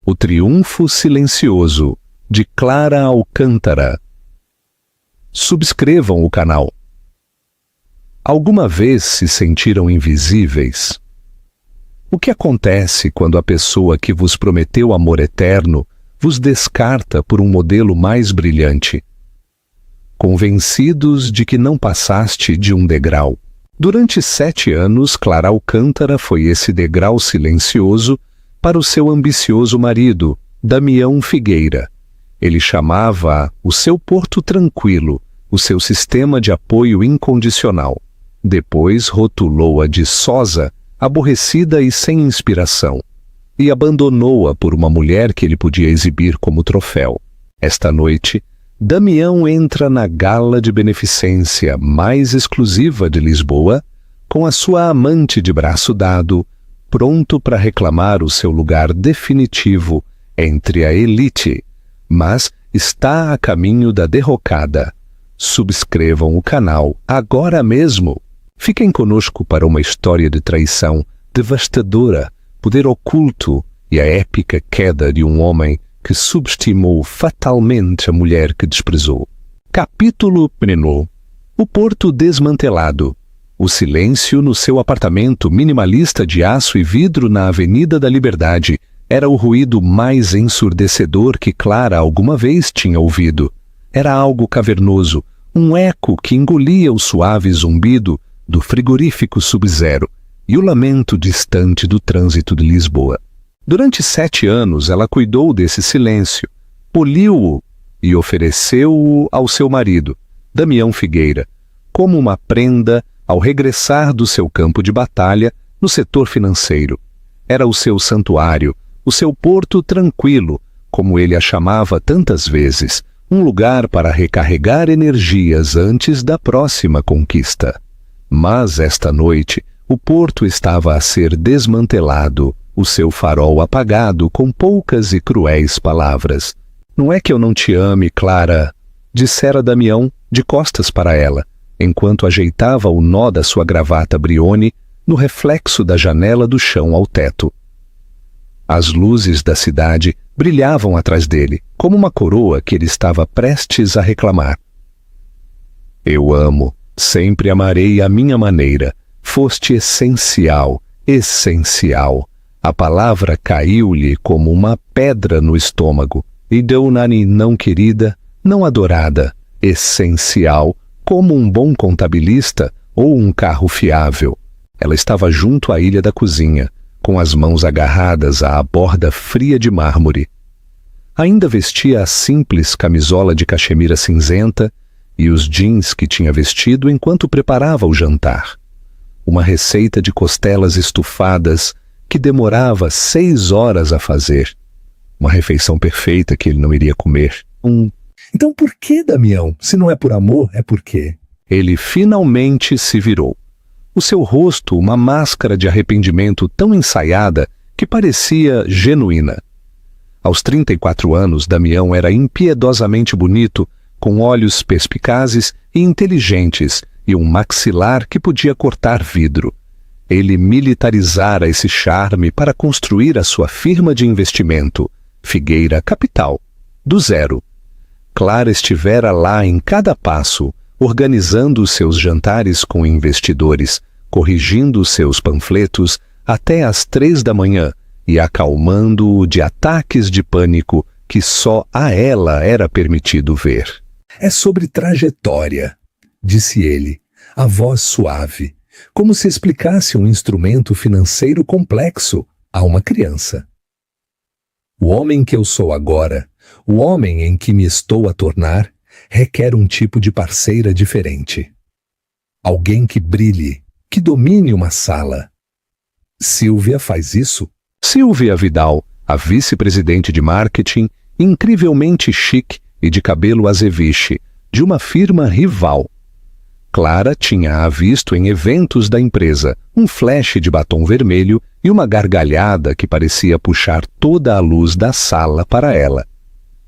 O Triunfo Silencioso, de Clara Alcântara. Subscrevam o canal. Alguma vez se sentiram invisíveis? O que acontece quando a pessoa que vos prometeu amor eterno vos descarta por um modelo mais brilhante? Convencidos de que não passaste de um degrau. Durante 7 anos, Clara Alcântara foi esse degrau silencioso para o seu ambicioso marido, Damião Figueira. Ele chamava o seu porto tranquilo, o seu sistema de apoio incondicional. Depois rotulou-a de sosa, aborrecida e sem inspiração, e abandonou-a por uma mulher que ele podia exibir como troféu. Esta noite, Damião entra na gala de beneficência mais exclusiva de Lisboa, com a sua amante de braço dado, pronto para reclamar o seu lugar definitivo entre a elite, mas está a caminho da derrocada. Subscrevam o canal agora mesmo. Fiquem conosco para uma história de traição devastadora, poder oculto e a épica queda de um homem que subestimou fatalmente a mulher que desprezou. Capítulo 1. O porto desmantelado. O silêncio no seu apartamento minimalista de aço e vidro na Avenida da Liberdade era o ruído mais ensurdecedor que Clara alguma vez tinha ouvido. Era algo cavernoso, um eco que engolia o suave zumbido do frigorífico Sub-Zero e o lamento distante do trânsito de Lisboa. Durante 7 anos ela cuidou desse silêncio, poliu-o e ofereceu-o ao seu marido, Damião Figueira, como uma prenda ao regressar do seu campo de batalha no setor financeiro. Era o seu santuário, o seu porto tranquilo, como ele a chamava tantas vezes, um lugar para recarregar energias antes da próxima conquista. Mas esta noite, o porto estava a ser desmantelado, o seu farol apagado com poucas e cruéis palavras. Não é que eu não te ame, Clara, dissera Damião, de costas para ela, enquanto ajeitava o nó da sua gravata Brioni no reflexo da janela do chão ao teto. As luzes da cidade brilhavam atrás dele, como uma coroa que ele estava prestes a reclamar. Eu amo, sempre amarei à minha maneira. Foste essencial, essencial. A palavra caiu-lhe como uma pedra no estômago, e deu-na-lhe não querida, não adorada, essencial, como um bom contabilista ou um carro fiável. Ela estava junto à ilha da cozinha, com as mãos agarradas à borda fria de mármore. Ainda vestia a simples camisola de cachemira cinzenta e os jeans que tinha vestido enquanto preparava o jantar. Uma receita de costelas estufadas que demorava 6 horas a fazer. Uma refeição perfeita que ele não iria comer. Então por que, Damião? Se não é por amor, é por quê? Ele finalmente se virou. O seu rosto, uma máscara de arrependimento tão ensaiada que parecia genuína. Aos 34 anos, Damião era impiedosamente bonito, com olhos perspicazes e inteligentes e um maxilar que podia cortar vidro. Ele militarizara esse charme para construir a sua firma de investimento, Figueira Capital, do zero. Clara estivera lá em cada passo, organizando os seus jantares com investidores, corrigindo os seus panfletos até às 3 da manhã e acalmando-o de ataques de pânico que só a ela era permitido ver. É sobre trajetória, disse ele, a voz suave, como se explicasse um instrumento financeiro complexo a uma criança. O homem que eu sou agora, o homem em que me estou a tornar, requer um tipo de parceira diferente. Alguém que brilhe, que domine uma sala. Silvia faz isso? Silvia Vidal, a vice-presidente de marketing, incrivelmente chique e de cabelo azeviche, de uma firma rival. Clara tinha-a visto em eventos da empresa, um flash de batom vermelho e uma gargalhada que parecia puxar toda a luz da sala para ela.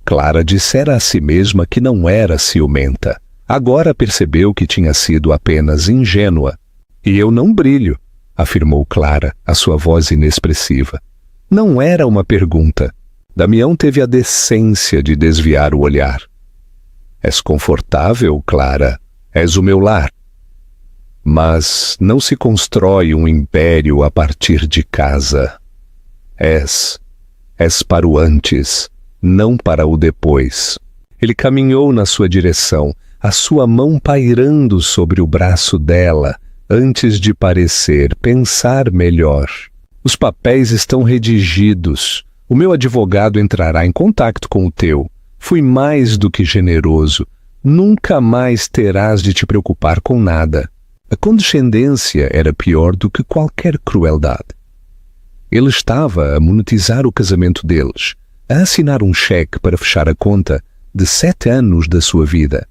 Clara dissera a si mesma que não era ciumenta. Agora percebeu que tinha sido apenas ingênua. E eu não brilho, afirmou Clara, a sua voz inexpressiva. Não era uma pergunta. Damião teve a decência de desviar o olhar. És confortável, Clara, és o meu lar. Mas não se constrói um império a partir de casa. És para o antes, não para o depois. Ele caminhou na sua direção, a sua mão pairando sobre o braço dela, antes de pensar melhor. Os papéis estão redigidos. O meu advogado entrará em contato com o teu. Fui mais do que generoso. Nunca mais terás de te preocupar com nada. A condescendência era pior do que qualquer crueldade. Ele estava a monetizar o casamento deles, a assinar um cheque para fechar a conta de 7 anos da sua vida.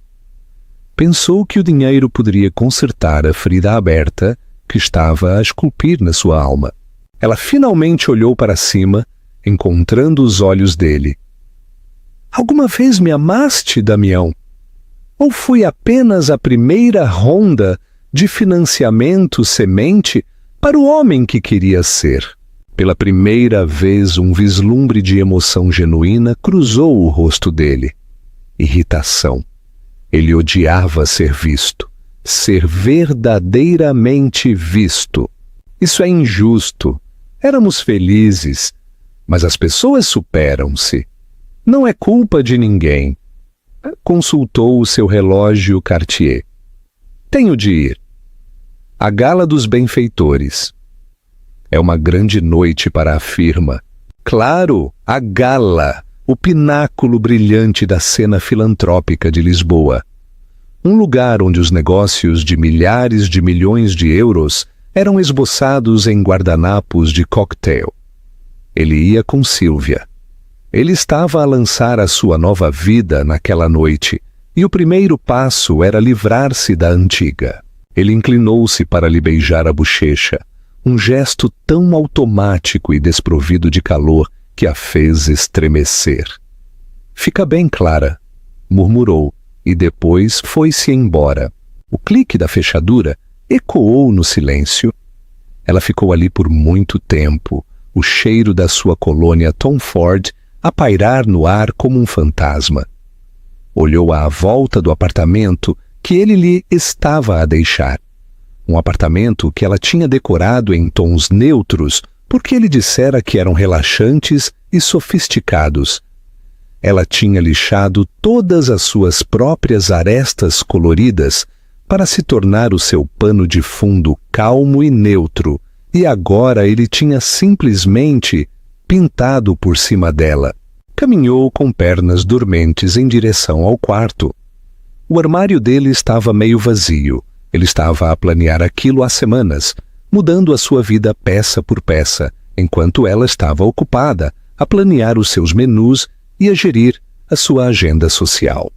Pensou que o dinheiro poderia consertar a ferida aberta que estava a esculpir na sua alma. Ela finalmente olhou para cima, encontrando os olhos dele. Alguma vez me amaste, Damião? Ou foi apenas a primeira ronda de financiamento semente para o homem que queria ser? Pela primeira vez, um vislumbre de emoção genuína cruzou o rosto dele. Irritação. Ele odiava ser visto, ser verdadeiramente visto. Isso é injusto. Éramos felizes, mas as pessoas superam-se. Não é culpa de ninguém. Consultou o seu relógio Cartier. Tenho de ir. A gala dos benfeitores. É uma grande noite para a firma. Claro, a gala, o pináculo brilhante da cena filantrópica de Lisboa. Um lugar onde os negócios de milhares de milhões de euros eram esboçados em guardanapos de cocktail. Ele ia com Sílvia. Ele estava a lançar a sua nova vida naquela noite, e o primeiro passo era livrar-se da antiga. Ele inclinou-se para lhe beijar a bochecha, um gesto tão automático e desprovido de calor que a fez estremecer. Fica bem, Clara, murmurou, e depois foi-se embora. O clique da fechadura ecoou no silêncio. Ela ficou ali por muito tempo, o cheiro da sua colônia Tom Ford a pairar no ar como um fantasma. Olhou à volta do apartamento que ele lhe estava a deixar. Um apartamento que ela tinha decorado em tons neutros porque ele dissera que eram relaxantes e sofisticados. Ela tinha lixado todas as suas próprias arestas coloridas para se tornar o seu pano de fundo calmo e neutro, e agora ele tinha simplesmente pintado por cima dela. Caminhou com pernas dormentes em direção ao quarto. O armário dele estava meio vazio. Ele estava a planear aquilo há semanas, mudando a sua vida peça por peça, enquanto ela estava ocupada a planear os seus menus e a gerir a sua agenda social.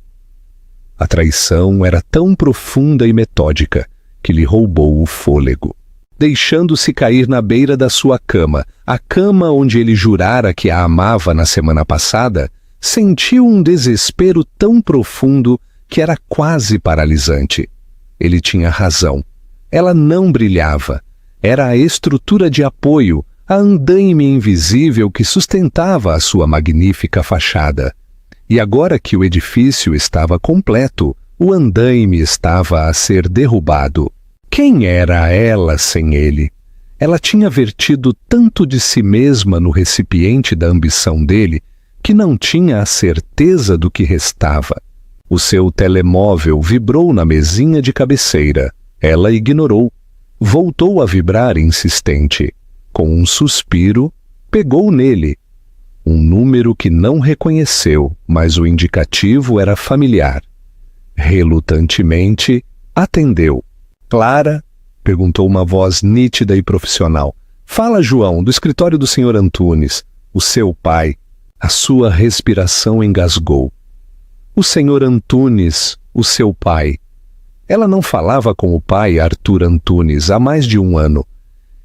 A traição era tão profunda e metódica que lhe roubou o fôlego. Deixando-se cair na beira da sua cama, a cama onde ele jurara que a amava na semana passada, sentiu um desespero tão profundo que era quase paralisante. Ele tinha razão. Ela não brilhava. Era a estrutura de apoio, a andaime invisível que sustentava a sua magnífica fachada. E agora que o edifício estava completo, o andaime estava a ser derrubado. Quem era ela sem ele? Ela tinha vertido tanto de si mesma no recipiente da ambição dele que não tinha a certeza do que restava. O seu telemóvel vibrou na mesinha de cabeceira. Ela ignorou. Voltou a vibrar insistente. Com um suspiro, pegou nele. Um número que não reconheceu, mas o indicativo era familiar. Relutantemente, atendeu. Clara? Perguntou uma voz nítida e profissional. Fala, João, do escritório do Sr. Antunes. O seu pai. A sua respiração engasgou. O Sr. Antunes, o seu pai. Ela não falava com o pai Arthur Antunes há mais de 1 ano.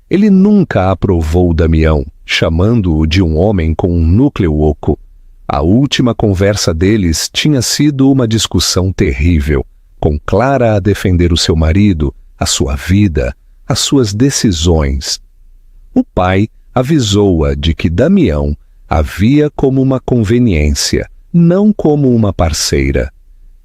Ele nunca aprovou Damião, chamando-o de um homem com um núcleo oco. A última conversa deles tinha sido uma discussão terrível, com Clara a defender o seu marido, a sua vida, as suas decisões. O pai avisou-a de que Damião A via como uma conveniência, não como uma parceira.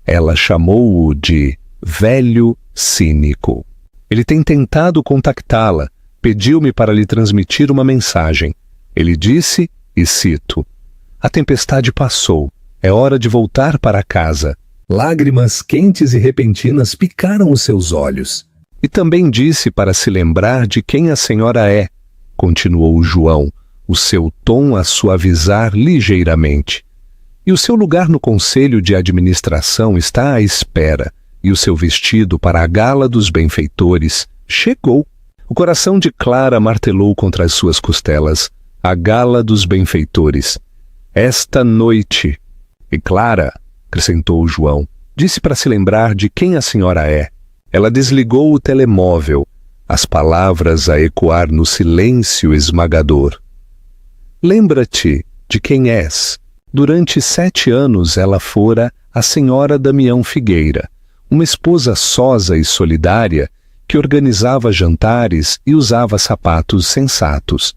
Ela chamou-o de velho cínico. Ele tem tentado contactá-la, pediu-me para lhe transmitir uma mensagem. Ele disse, e cito: "A tempestade passou, é hora de voltar para casa." Lágrimas quentes e repentinas picaram os seus olhos. E também disse para se lembrar de quem a senhora é, continuou João, o seu tom a suavizar ligeiramente. E o seu lugar no conselho de administração está à espera, e o seu vestido para a gala dos benfeitores chegou. O coração de Clara martelou contra as suas costelas. A gala dos benfeitores. Esta noite. E Clara, acrescentou João, disse para se lembrar de quem a senhora é. Ela desligou o telemóvel, as palavras a ecoar no silêncio esmagador. Lembra-te de quem és. Durante 7 anos ela fora a senhora Damião Figueira, uma esposa sosa e solidária que organizava jantares e usava sapatos sensatos.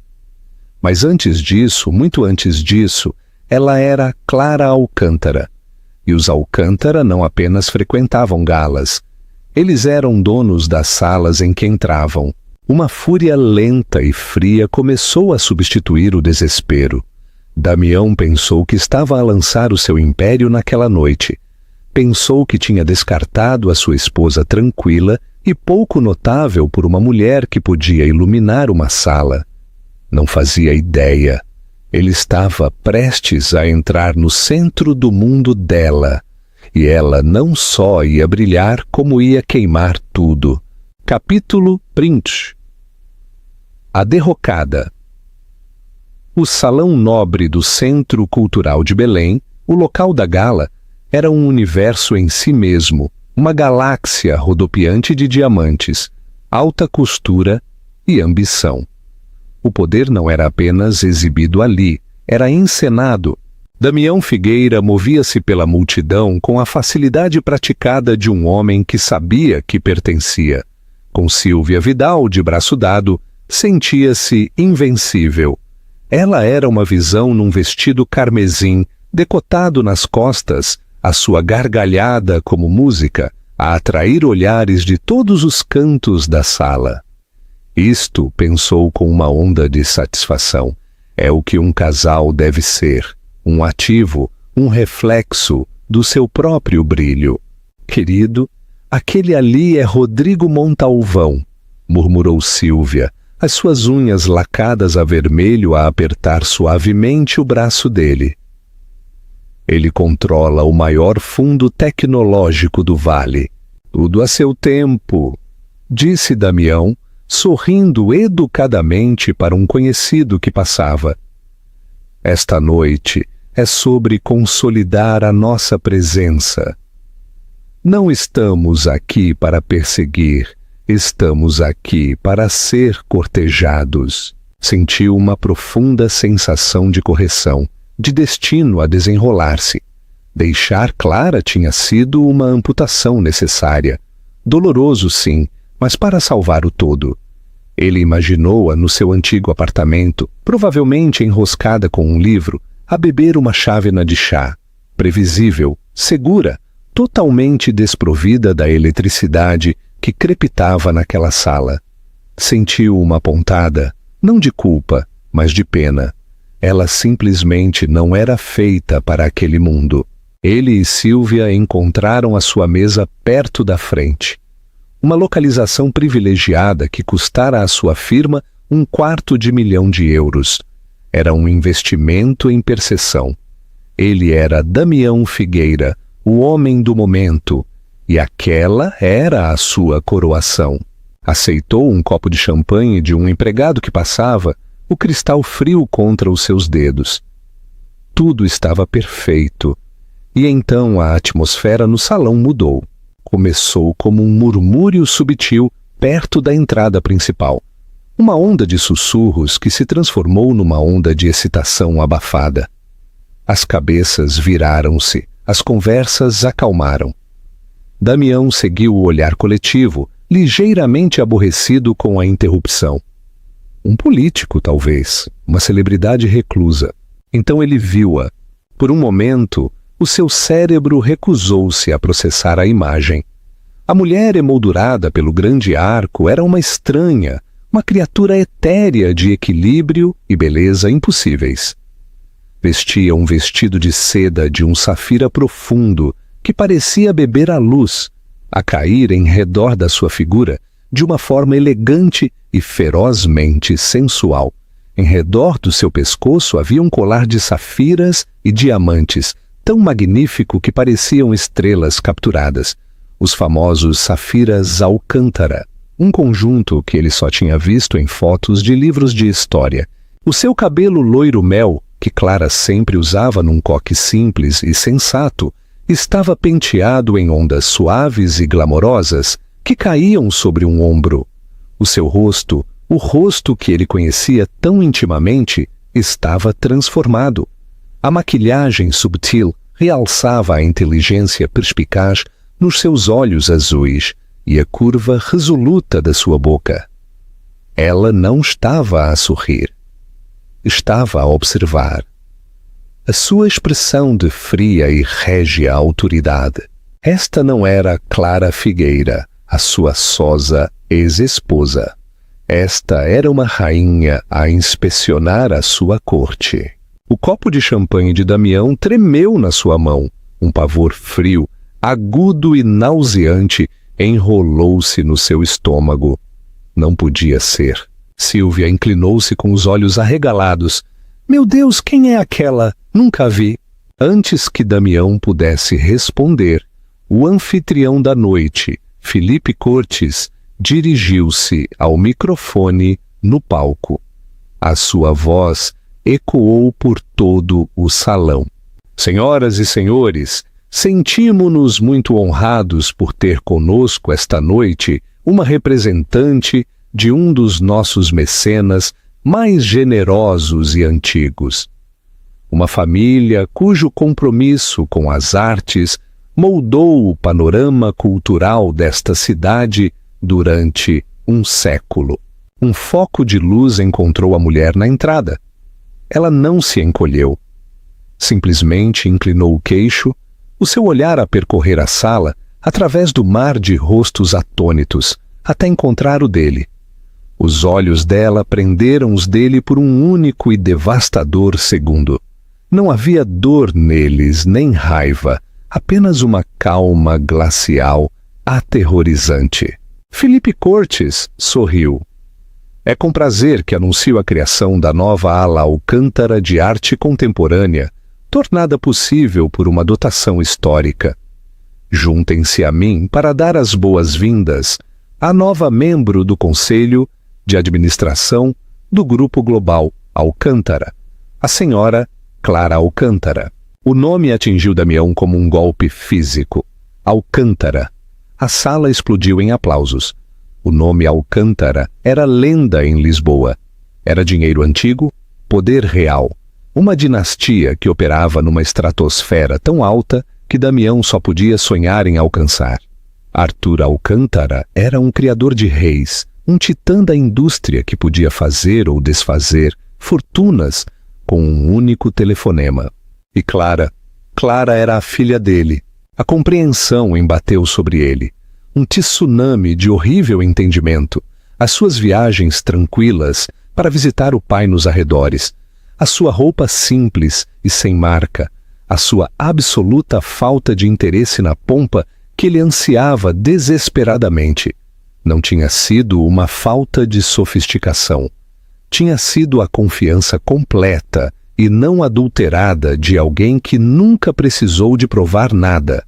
Mas antes disso, muito antes disso, ela era Clara Alcântara. E os Alcântara não apenas frequentavam galas. Eles eram donos das salas em que entravam. Uma fúria lenta e fria começou a substituir o desespero. Damião pensou que estava a lançar o seu império naquela noite. Pensou que tinha descartado a sua esposa tranquila e pouco notável por uma mulher que podia iluminar uma sala. Não fazia ideia. Ele estava prestes a entrar no centro do mundo dela. E ela não só ia brilhar, como ia queimar tudo. Capítulo print. A derrocada. O Salão Nobre do Centro Cultural de Belém, o local da gala, era um universo em si mesmo, uma galáxia rodopiante de diamantes, alta costura e ambição. O poder não era apenas exibido ali, era encenado. Damião Figueira movia-se pela multidão com a facilidade praticada de um homem que sabia que pertencia. Com Silvia Vidal de braço dado, sentia-se invencível. Ela era uma visão num vestido carmesim, decotado nas costas, a sua gargalhada como música, a atrair olhares de todos os cantos da sala. Isto, pensou com uma onda de satisfação, é o que um casal deve ser, um ativo, um reflexo do seu próprio brilho. Querido, aquele ali é Rodrigo Montalvão, murmurou Silvia, as suas unhas lacadas a vermelho a apertar suavemente o braço dele. Ele controla o maior fundo tecnológico do vale. Tudo a seu tempo, disse Damião, sorrindo educadamente para um conhecido que passava. Esta noite é sobre consolidar a nossa presença. Não estamos aqui para perseguir, estamos aqui para ser cortejados. Sentiu uma profunda sensação de correção, de destino a desenrolar-se. Deixar Clara tinha sido uma amputação necessária. Doloroso, sim, mas para salvar o todo. Ele imaginou-a no seu antigo apartamento, provavelmente enroscada com um livro, a beber uma chávena de chá. Previsível, segura, totalmente desprovida da eletricidade que crepitava naquela sala. Sentiu uma pontada, não de culpa, mas de pena. Ela simplesmente não era feita para aquele mundo. Ele e Silvia encontraram a sua mesa perto da frente. Uma localização privilegiada que custara à sua firma €250.000. Era um investimento em perseção. Ele era Damião Figueira, o homem do momento, e aquela era a sua coroação. Aceitou um copo de champanhe de um empregado que passava, o cristal frio contra os seus dedos. Tudo estava perfeito. E então a atmosfera no salão mudou. Começou como um murmúrio subtil perto da entrada principal. Uma onda de sussurros que se transformou numa onda de excitação abafada. As cabeças viraram-se, as conversas acalmaram. Damião seguiu o olhar coletivo, ligeiramente aborrecido com a interrupção. Um político, talvez, uma celebridade reclusa. Então ele viu-a. Por um momento, o seu cérebro recusou-se a processar a imagem. A mulher emoldurada pelo grande arco era uma estranha, uma criatura etérea de equilíbrio e beleza impossíveis. Vestia um vestido de seda de um safira profundo que parecia beber a luz, a cair em redor da sua figura de uma forma elegante e ferozmente sensual. Em redor do seu pescoço havia um colar de safiras e diamantes, tão magnífico que pareciam estrelas capturadas, os famosos safiras Alcântara, um conjunto que ele só tinha visto em fotos de livros de história. O seu cabelo loiro-mel, que Clara sempre usava num coque simples e sensato, estava penteado em ondas suaves e glamorosas que caíam sobre um ombro. O seu rosto, o rosto que ele conhecia tão intimamente, estava transformado. A maquilhagem subtil realçava a inteligência perspicaz nos seus olhos azuis e a curva resoluta da sua boca. Ela não estava a sorrir. Estava a observar. A sua expressão de fria e régia autoridade. Esta não era Clara Figueira, a sua sosa ex-esposa. Esta era uma rainha a inspecionar a sua corte. O copo de champanhe de Damião tremeu na sua mão. Um pavor frio, agudo e nauseante enrolou-se no seu estômago. Não podia ser. Sílvia inclinou-se com os olhos arregalados. Meu Deus, quem é aquela? Nunca vi. Antes que Damião pudesse responder, o anfitrião da noite, Felipe Cortes, dirigiu-se ao microfone no palco. A sua voz ecoou por todo o salão. Senhoras e senhores, sentimos-nos muito honrados por ter conosco esta noite uma representante de um dos nossos mecenas mais generosos e antigos. Uma família cujo compromisso com as artes moldou o panorama cultural desta cidade durante um século. Um foco de luz encontrou a mulher na entrada. Ela não se encolheu. Simplesmente inclinou o queixo, o seu olhar a percorrer a sala através do mar de rostos atônitos, até encontrar o dele. Os olhos dela prenderam os dele por um único e devastador segundo. Não havia dor neles, nem raiva, apenas uma calma glacial, aterrorizante. Felipe Cortes sorriu. É com prazer que anuncio a criação da nova ala Alcântara de arte contemporânea, tornada possível por uma dotação histórica. Juntem-se a mim para dar as boas-vindas à nova membro do Conselho de Administração do Grupo Global Alcântara, a senhora Clara Alcântara. O nome atingiu Damião como um golpe físico. Alcântara. A sala explodiu em aplausos. O nome Alcântara era lenda em Lisboa. Era dinheiro antigo, poder real. Uma dinastia que operava numa estratosfera tão alta que Damião só podia sonhar em alcançar. Arthur Alcântara era um criador de reis, um titã da indústria que podia fazer ou desfazer fortunas com um único telefonema. E Clara era a filha dele. A compreensão embateu sobre ele. Um tsunami de horrível entendimento. As suas viagens tranquilas para visitar o pai nos arredores. A sua roupa simples e sem marca. A sua absoluta falta de interesse na pompa que ele ansiava desesperadamente. Não tinha sido uma falta de sofisticação. Tinha sido a confiança completa e não adulterada de alguém que nunca precisou de provar nada.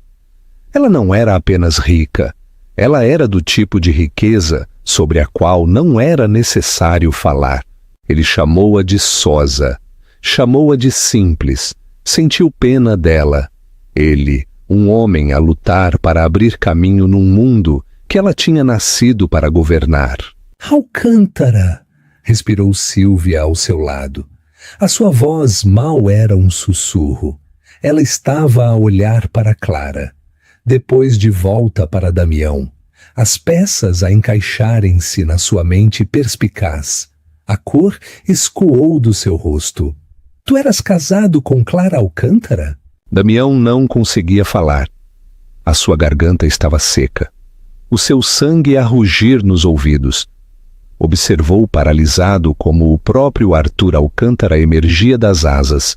Ela não era apenas rica. Ela era do tipo de riqueza sobre a qual não era necessário falar. Ele chamou-a de sosa. Chamou-a de simples. Sentiu pena dela. Ele, um homem a lutar para abrir caminho num mundo que ela tinha nascido para governar. Alcântara! Respirou Sílvia ao seu lado. A sua voz mal era um sussurro. Ela estava a olhar para Clara. Depois de volta para Damião. As peças a encaixarem-se na sua mente perspicaz. A cor escoou do seu rosto. Tu eras casado com Clara Alcântara? Damião não conseguia falar. A sua garganta estava seca. O seu sangue a rugir nos ouvidos. Observou paralisado como o próprio Arthur Alcântara emergia das asas.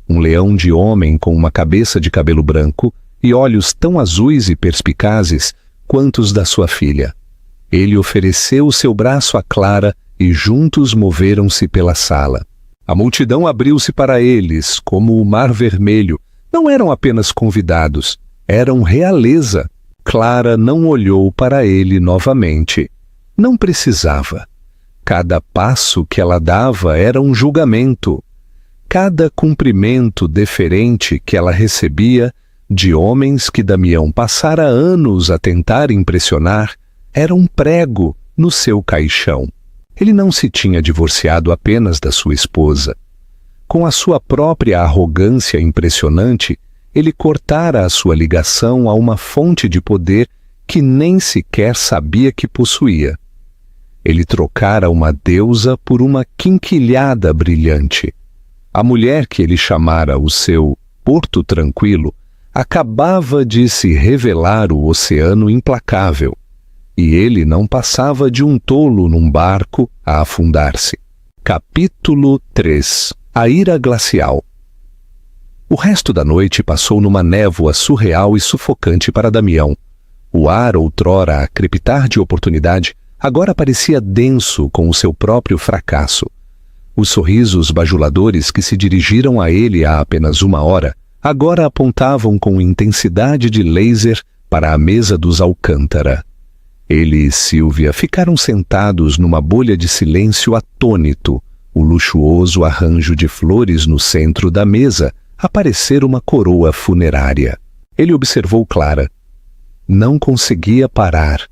Um leão de homem com uma cabeça de cabelo branco e olhos tão azuis e perspicazes quanto os da sua filha. Ele ofereceu o seu braço a Clara e juntos moveram-se pela sala. A multidão abriu-se para eles, como o mar vermelho. Não eram apenas convidados, eram realeza. Clara não olhou para ele novamente. Não precisava. Cada passo que ela dava era um julgamento. Cada cumprimento deferente que ela recebia de homens que Damião passara anos a tentar impressionar era um prego no seu caixão. Ele não se tinha divorciado apenas da sua esposa. Com a sua própria arrogância impressionante, ele cortara a sua ligação a uma fonte de poder que nem sequer sabia que possuía. Ele trocara uma deusa por uma quinquilhada brilhante. A mulher que ele chamara o seu Porto Tranquilo acabava de se revelar o oceano implacável, e ele não passava de um tolo num barco a afundar-se. Capítulo 3. A ira glacial. O resto da noite passou numa névoa surreal e sufocante para Damião. O ar, outrora a crepitar de oportunidade, agora parecia denso com o seu próprio fracasso. Os sorrisos bajuladores que se dirigiram a ele há apenas uma hora, agora apontavam com intensidade de laser para a mesa dos Alcântara. Ele e Sílvia ficaram sentados numa bolha de silêncio atônito, o luxuoso arranjo de flores no centro da mesa a parecer uma coroa funerária. Ele observou Clara. Não conseguia parar.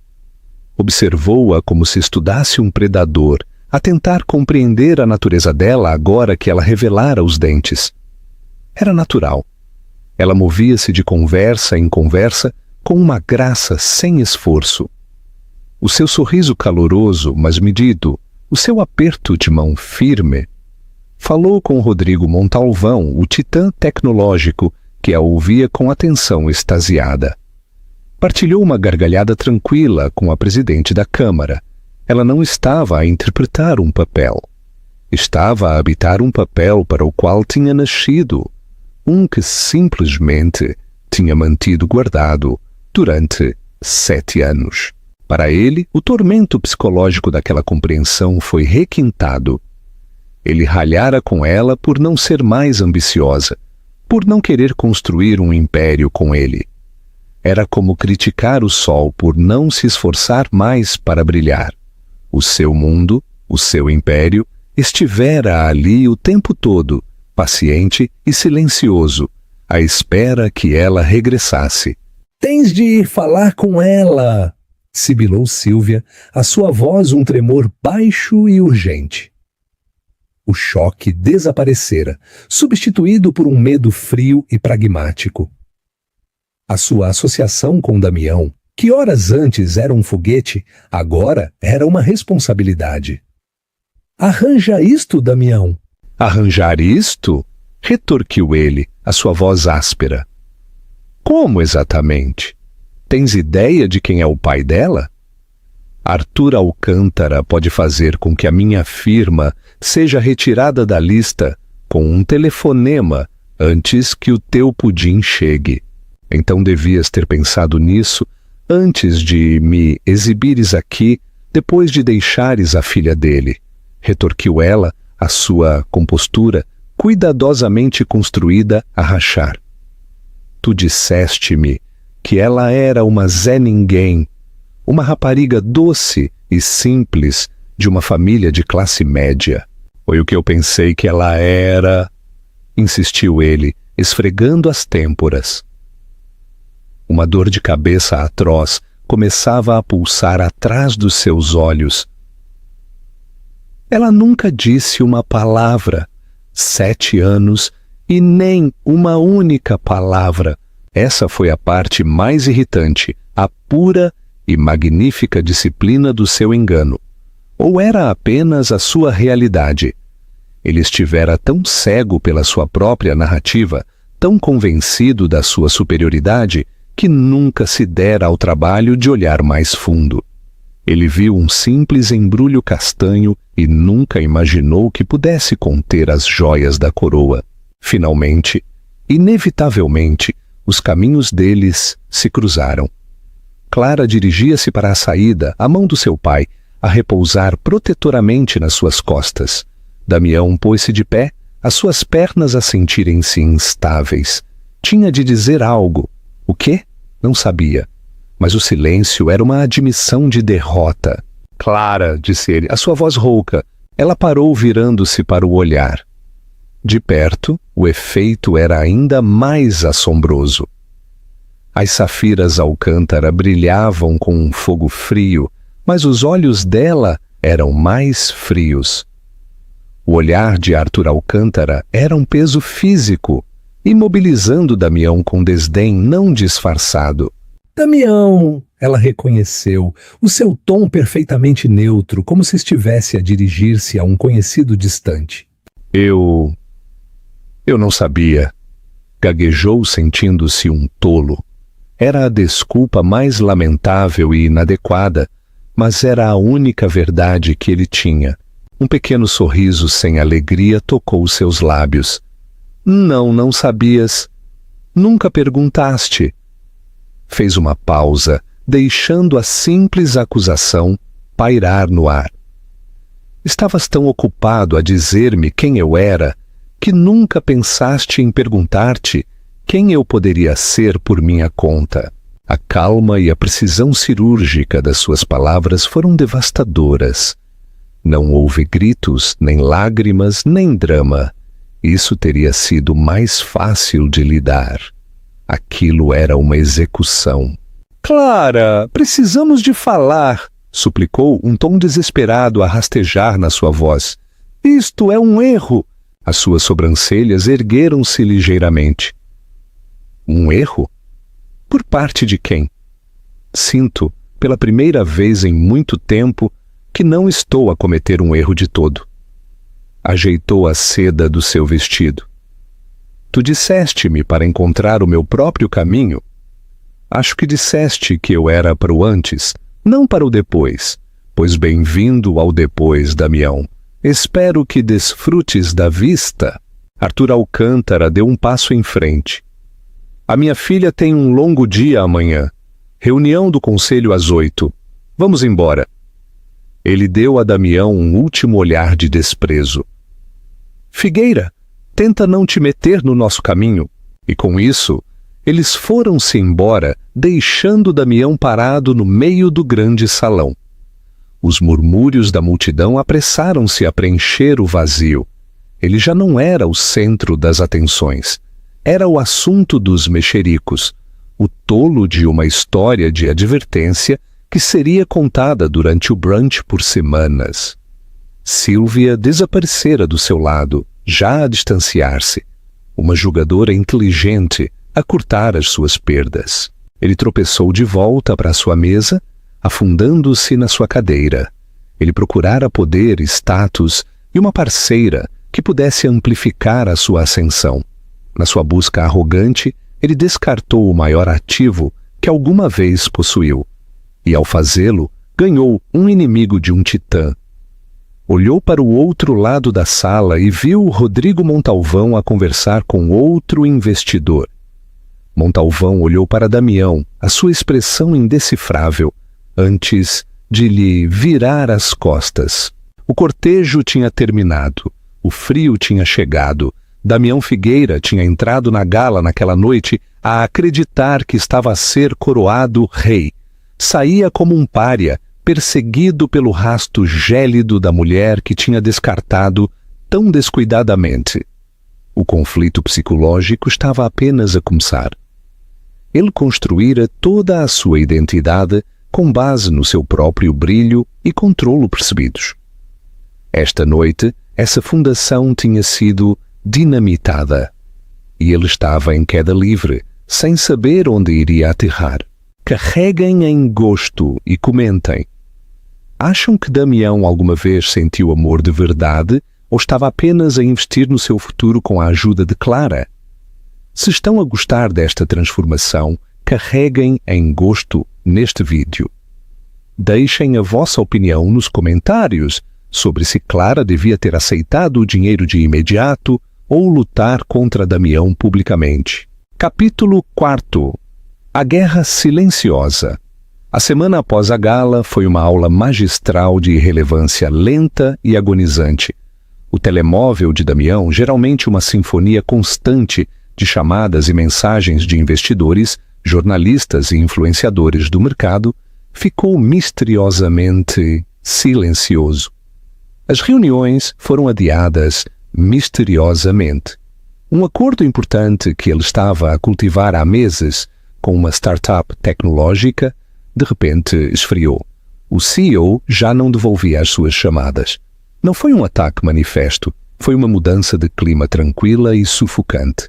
Observou-a como se estudasse um predador, a tentar compreender a natureza dela agora que ela revelara os dentes. Era natural. Ela movia-se de conversa em conversa com uma graça sem esforço. O seu sorriso caloroso, mas medido, o seu aperto de mão firme. Falou com Rodrigo Montalvão, o titã tecnológico, que a ouvia com atenção extasiada. Partilhou uma gargalhada tranquila com a presidente da Câmara. Ela não estava a interpretar um papel. Estava a habitar um papel para o qual tinha nascido, um que simplesmente tinha mantido guardado durante 7 anos. Para ele, o tormento psicológico daquela compreensão foi requintado. Ele ralhara com ela por não ser mais ambiciosa, por não querer construir um império com ele. Era como criticar o sol por não se esforçar mais para brilhar. O seu mundo, o seu império, estivera ali o tempo todo, paciente e silencioso, à espera que ela regressasse. "Tens de ir falar com ela!" sibilou Sílvia, a sua voz um tremor baixo e urgente. O choque desaparecera, substituído por um medo frio e pragmático. A sua associação com Damião, que horas antes era um foguete, agora era uma responsabilidade. "Arranja isto, Damião." "Arranjar isto?" retorquiu ele, a sua voz áspera. "Como exatamente? Tens ideia de quem é o pai dela? Arthur Alcântara pode fazer com que a minha firma seja retirada da lista com um telefonema antes que o teu pudim chegue. Então devias ter pensado nisso antes de me exibires aqui, depois de deixares a filha dele", retorquiu ela, a sua compostura cuidadosamente construída a rachar. "Tu disseste-me que ela era uma Zé Ninguém, uma rapariga doce e simples de uma família de classe média. Foi o que eu pensei que ela era", insistiu ele, esfregando as têmporas. Uma dor de cabeça atroz começava a pulsar atrás dos seus olhos. Ela nunca disse uma palavra. 7 anos e nem uma única palavra. Essa foi a parte mais irritante, a pura e magnífica disciplina do seu engano. Ou era apenas a sua realidade? Ele estivera tão cego pela sua própria narrativa, tão convencido da sua superioridade, que nunca se dera ao trabalho de olhar mais fundo. Ele viu um simples embrulho castanho e nunca imaginou que pudesse conter as joias da coroa. Finalmente, inevitavelmente, os caminhos deles se cruzaram. Clara dirigia-se para a saída, a mão do seu pai, a repousar protetoramente nas suas costas. Damião pôs-se de pé, as suas pernas a sentirem-se instáveis. Tinha de dizer algo. O quê? Não sabia. Mas o silêncio era uma admissão de derrota. Clara, disse ele, a sua voz rouca. Ela parou virando-se para o olhar. De perto, o efeito era ainda mais assombroso. As safiras Alcântara brilhavam com um fogo frio, mas os olhos dela eram mais frios. O olhar de Arthur Alcântara era um peso físico, imobilizando Damião com desdém não disfarçado. Damião, ela reconheceu, o seu tom perfeitamente neutro, como se estivesse a dirigir-se a um conhecido distante. Eu não sabia. Gaguejou sentindo-se um tolo. Era a desculpa mais lamentável e inadequada, mas era a única verdade que ele tinha. Um pequeno sorriso sem alegria tocou seus lábios. Não sabias. Nunca perguntaste. Fez uma pausa, deixando a simples acusação pairar no ar. Estavas tão ocupado a dizer-me quem eu era, que nunca pensaste em perguntar-te quem eu poderia ser por minha conta. A calma e a precisão cirúrgica das suas palavras foram devastadoras. Não houve gritos, nem lágrimas, nem drama. Isso teria sido mais fácil de lidar. Aquilo era uma execução. Clara, precisamos de falar, suplicou um tom desesperado a rastejar na sua voz. Isto é um erro. As suas sobrancelhas ergueram-se ligeiramente. Um erro? Por parte de quem? Sinto, pela primeira vez em muito tempo, que não estou a cometer um erro de todo. Ajeitou a seda do seu vestido. Tu disseste-me para encontrar o meu próprio caminho. Acho que disseste que eu era para o antes, não para o depois. Pois bem-vindo ao depois, Damião. Espero que desfrutes da vista. Arthur Alcântara deu um passo em frente. A minha filha tem um longo dia amanhã. Reunião do conselho às 8. Vamos embora. Ele deu a Damião um último olhar de desprezo. Figueira, tenta não te meter no nosso caminho. E com isso, eles foram-se embora, deixando Damião parado no meio do grande salão. Os murmúrios da multidão apressaram-se a preencher o vazio. Ele já não era o centro das atenções. Era o assunto dos mexericos, o tolo de uma história de advertência que seria contada durante o brunch por semanas. Sílvia desaparecera do seu lado, já a distanciar-se. Uma jogadora inteligente a cortar as suas perdas. Ele tropeçou de volta para sua mesa, afundando-se na sua cadeira. Ele procurara poder, status e uma parceira que pudesse amplificar a sua ascensão. Na sua busca arrogante, ele descartou o maior ativo que alguma vez possuiu. E, ao fazê-lo, ganhou um inimigo de um titã. Olhou para o outro lado da sala e viu Rodrigo Montalvão a conversar com outro investidor. Montalvão olhou para Damião, a sua expressão indecifrável, antes de lhe virar as costas. O cortejo tinha terminado, o frio tinha chegado. Damião Figueira tinha entrado na gala naquela noite a acreditar que estava a ser coroado rei. Saía como um pária, perseguido pelo rasto gélido da mulher que tinha descartado tão descuidadamente. O conflito psicológico estava apenas a começar. Ele construíra toda a sua identidade com base no seu próprio brilho e controlo percebidos. Esta noite, essa fundação tinha sido dinamitada, e ele estava em queda livre, sem saber onde iria aterrar. Carreguem em gosto e comentem. Acham que Damião alguma vez sentiu amor de verdade ou estava apenas a investir no seu futuro com a ajuda de Clara? Se estão a gostar desta transformação, carreguem em gosto neste vídeo. Deixem a vossa opinião nos comentários sobre se Clara devia ter aceitado o dinheiro de imediato ou lutar contra Damião publicamente. Capítulo 4. A Guerra Silenciosa. A semana após a gala foi uma aula magistral de relevância lenta e agonizante. O telemóvel de Damião, geralmente uma sinfonia constante de chamadas e mensagens de investidores, jornalistas e influenciadores do mercado, ficou misteriosamente silencioso. As reuniões foram adiadas misteriosamente. Um acordo importante que ele estava a cultivar há meses com uma startup tecnológica, de repente esfriou. O CEO já não devolvia as suas chamadas. Não foi um ataque manifesto, foi uma mudança de clima tranquila e sufocante.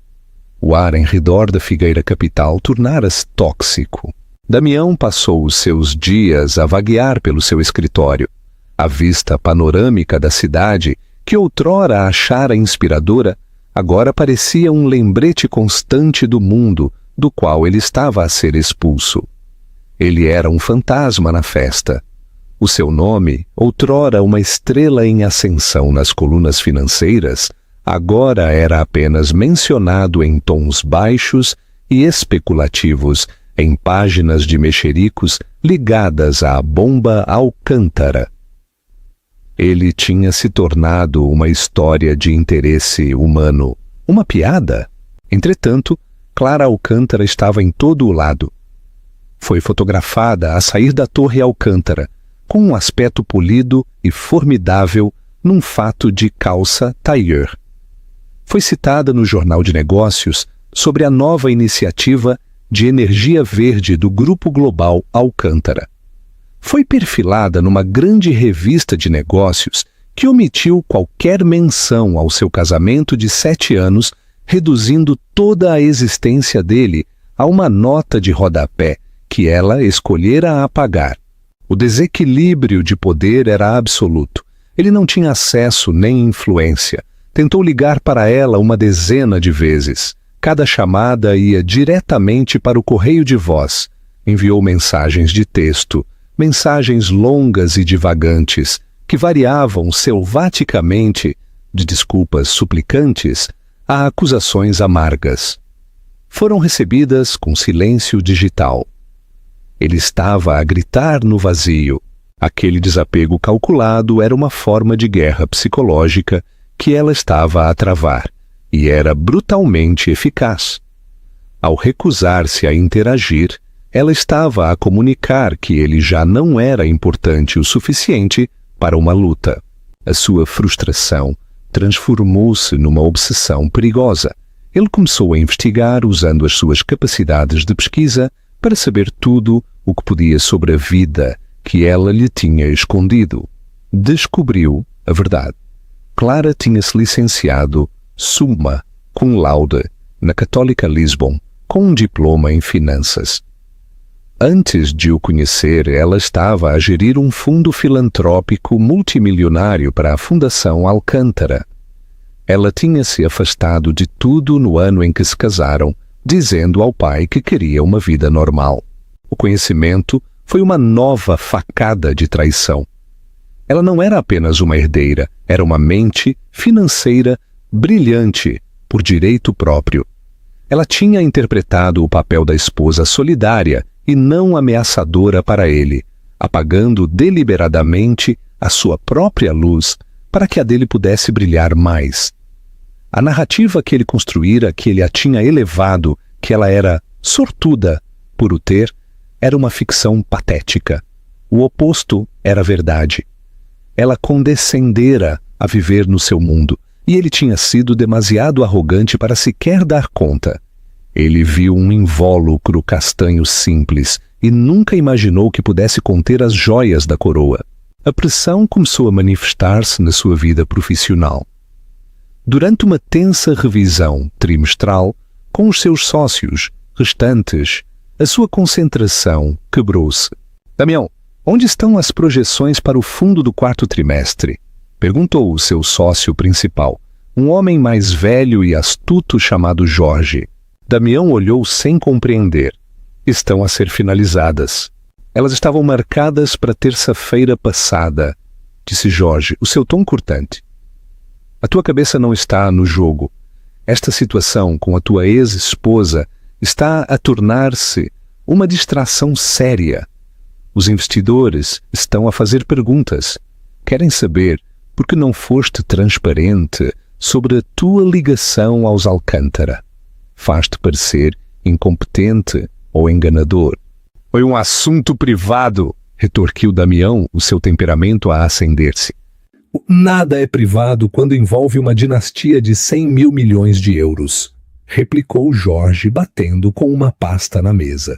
O ar em redor da Figueira Capital tornara-se tóxico. Damião passou os seus dias a vaguear pelo seu escritório. A vista panorâmica da cidade, que outrora achara inspiradora, agora parecia um lembrete constante do mundo do qual ele estava a ser expulso. Ele era um fantasma na festa. O seu nome, outrora uma estrela em ascensão nas colunas financeiras, agora era apenas mencionado em tons baixos e especulativos em páginas de mexericos ligadas à bomba Alcântara. Ele tinha se tornado uma história de interesse humano, uma piada. Entretanto, Clara Alcântara estava em todo o lado. Foi fotografada a sair da Torre Alcântara, com um aspecto polido e formidável num fato de calça tailleur. Foi citada no Jornal de Negócios sobre a nova iniciativa de energia verde do Grupo Global Alcântara. Foi perfilada numa grande revista de negócios que omitiu qualquer menção ao seu casamento de 7 anos, reduzindo toda a existência dele a uma nota de rodapé que ela escolhera apagar. O desequilíbrio de poder era absoluto. Ele não tinha acesso nem influência. Tentou ligar para ela uma dezena de vezes. Cada chamada ia diretamente para o correio de voz. Enviou mensagens de texto, mensagens longas e divagantes, que variavam selvaticamente de desculpas suplicantes a acusações amargas. Foram recebidas com silêncio digital. Ele estava a gritar no vazio. Aquele desapego calculado era uma forma de guerra psicológica que ela estava a travar, e era brutalmente eficaz. Ao recusar-se a interagir, ela estava a comunicar que ele já não era importante o suficiente para uma luta. A sua frustração transformou-se numa obsessão perigosa. Ele começou a investigar usando as suas capacidades de pesquisa para saber tudo o que podia sobre a vida que ela lhe tinha escondido. Descobriu a verdade. Clara tinha se licenciado summa cum laude na Católica Lisbon, com um diploma em finanças. Antes de o conhecer, ela estava a gerir um fundo filantrópico multimilionário para a Fundação Alcântara. Ela tinha se afastado de tudo no ano em que se casaram, dizendo ao pai que queria uma vida normal. O conhecimento foi uma nova facada de traição. Ela não era apenas uma herdeira, era uma mente financeira brilhante por direito próprio. Ela tinha interpretado o papel da esposa solidária e não ameaçadora para ele, apagando deliberadamente a sua própria luz para que a dele pudesse brilhar mais. A narrativa que ele construíra, que ele a tinha elevado, que ela era sortuda por o ter, era uma ficção patética. O oposto era verdade. Ela condescendera a viver no seu mundo, e ele tinha sido demasiado arrogante para sequer dar conta. Ele viu um invólucro castanho simples e nunca imaginou que pudesse conter as joias da coroa. A pressão começou a manifestar-se na sua vida profissional. Durante uma tensa revisão trimestral com os seus sócios restantes, a sua concentração quebrou-se. Damião, onde estão as projeções para o fundo do 4º trimestre? Perguntou o seu sócio principal, um homem mais velho e astuto chamado Jorge. Damião olhou sem compreender. Estão a ser finalizadas. Elas estavam marcadas para terça-feira passada, disse Jorge, o seu tom cortante. A tua cabeça não está no jogo. Esta situação com a tua ex-esposa está a tornar-se uma distração séria. Os investidores estão a fazer perguntas. Querem saber por que não foste transparente sobre a tua ligação aos Alcântara. Faz-te parecer incompetente ou enganador. Foi um assunto privado, retorquiu Damião, o seu temperamento a acender-se. Nada é privado quando envolve uma dinastia de 100 mil milhões de euros, replicou Jorge, batendo com uma pasta na mesa.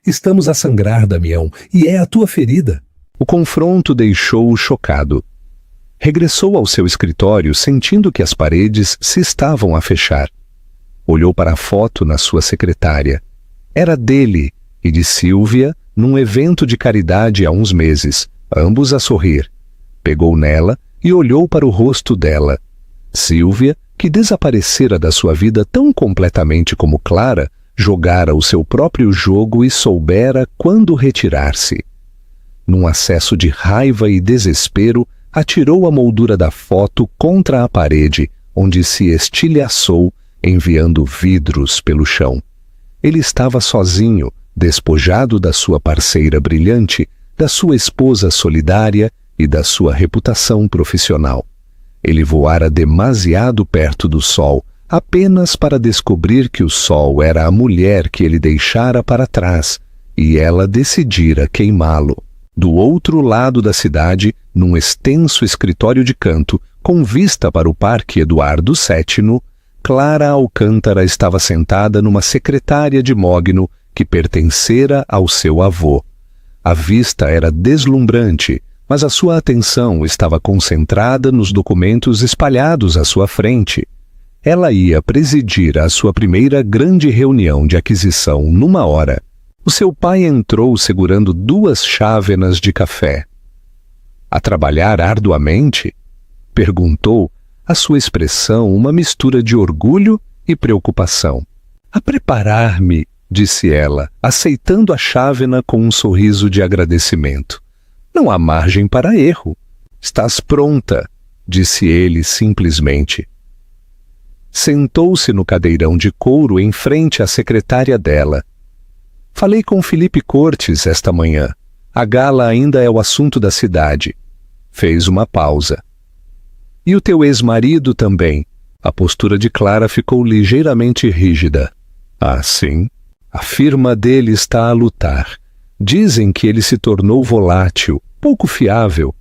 Estamos a sangrar, Damião, e é a tua ferida. O confronto deixou-o chocado. Regressou ao seu escritório sentindo que as paredes se estavam a fechar. Olhou para a foto na sua secretária. Era dele e de Sílvia num evento de caridade há uns meses, ambos a sorrir. Pegou nela e olhou para o rosto dela. Sílvia, que desaparecera da sua vida tão completamente como Clara, jogara o seu próprio jogo e soubera quando retirar-se. Num acesso de raiva e desespero, atirou a moldura da foto contra a parede, onde se estilhaçou, enviando vidros pelo chão. Ele estava sozinho, despojado da sua parceira brilhante, da sua esposa solidária e da sua reputação profissional. Ele voara demasiado perto do sol, apenas para descobrir que o sol era a mulher que ele deixara para trás, e ela decidira queimá-lo. Do outro lado da cidade, num extenso escritório de canto, com vista para o Parque Eduardo VII, Clara Alcântara estava sentada numa secretária de mogno que pertencera ao seu avô. A vista era deslumbrante, mas a sua atenção estava concentrada nos documentos espalhados à sua frente. Ela ia presidir a sua primeira grande reunião de aquisição numa hora. O seu pai entrou segurando 2 chávenas de café. A trabalhar arduamente? Perguntou, a sua expressão uma mistura de orgulho e preocupação. A preparar-me, disse ela, aceitando a chávena com um sorriso de agradecimento. Não há margem para erro. Estás pronta, disse ele simplesmente. Sentou-se no cadeirão de couro em frente à secretária dela. Falei com Felipe Cortes esta manhã. A gala ainda é o assunto da cidade. Fez uma pausa. E o teu ex-marido também. A postura de Clara ficou ligeiramente rígida. Ah, sim. A firma dele está a lutar. Dizem que ele se tornou volátil, pouco fiável.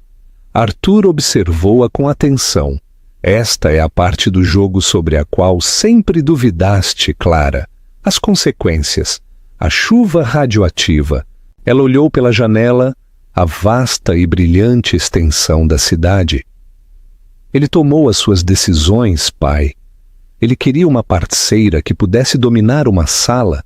Arthur observou-a com atenção. Esta é a parte do jogo sobre a qual sempre duvidaste, Clara. As consequências. A chuva radioativa. Ela olhou pela janela, a vasta e brilhante extensão da cidade. Ele tomou as suas decisões, pai. Ele queria uma parceira que pudesse dominar uma sala.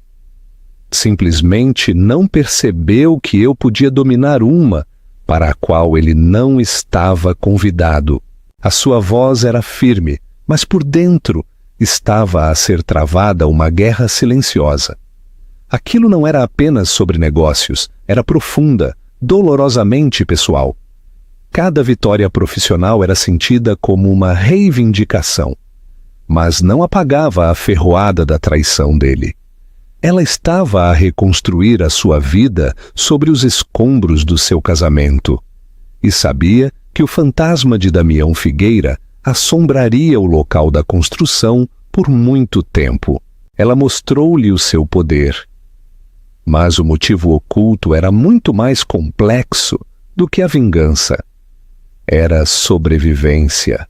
Simplesmente não percebeu que eu podia dominar uma para a qual ele não estava convidado. A sua voz era firme, mas por dentro estava a ser travada uma guerra silenciosa. Aquilo não era apenas sobre negócios, era profunda, dolorosamente pessoal. Cada vitória profissional era sentida como uma reivindicação, mas não apagava a ferroada da traição dele. Ela estava a reconstruir a sua vida sobre os escombros do seu casamento e sabia que o fantasma de Damião Figueira assombraria o local da construção por muito tempo. Ela mostrou-lhe o seu poder. Mas o motivo oculto era muito mais complexo do que a vingança. Era sobrevivência.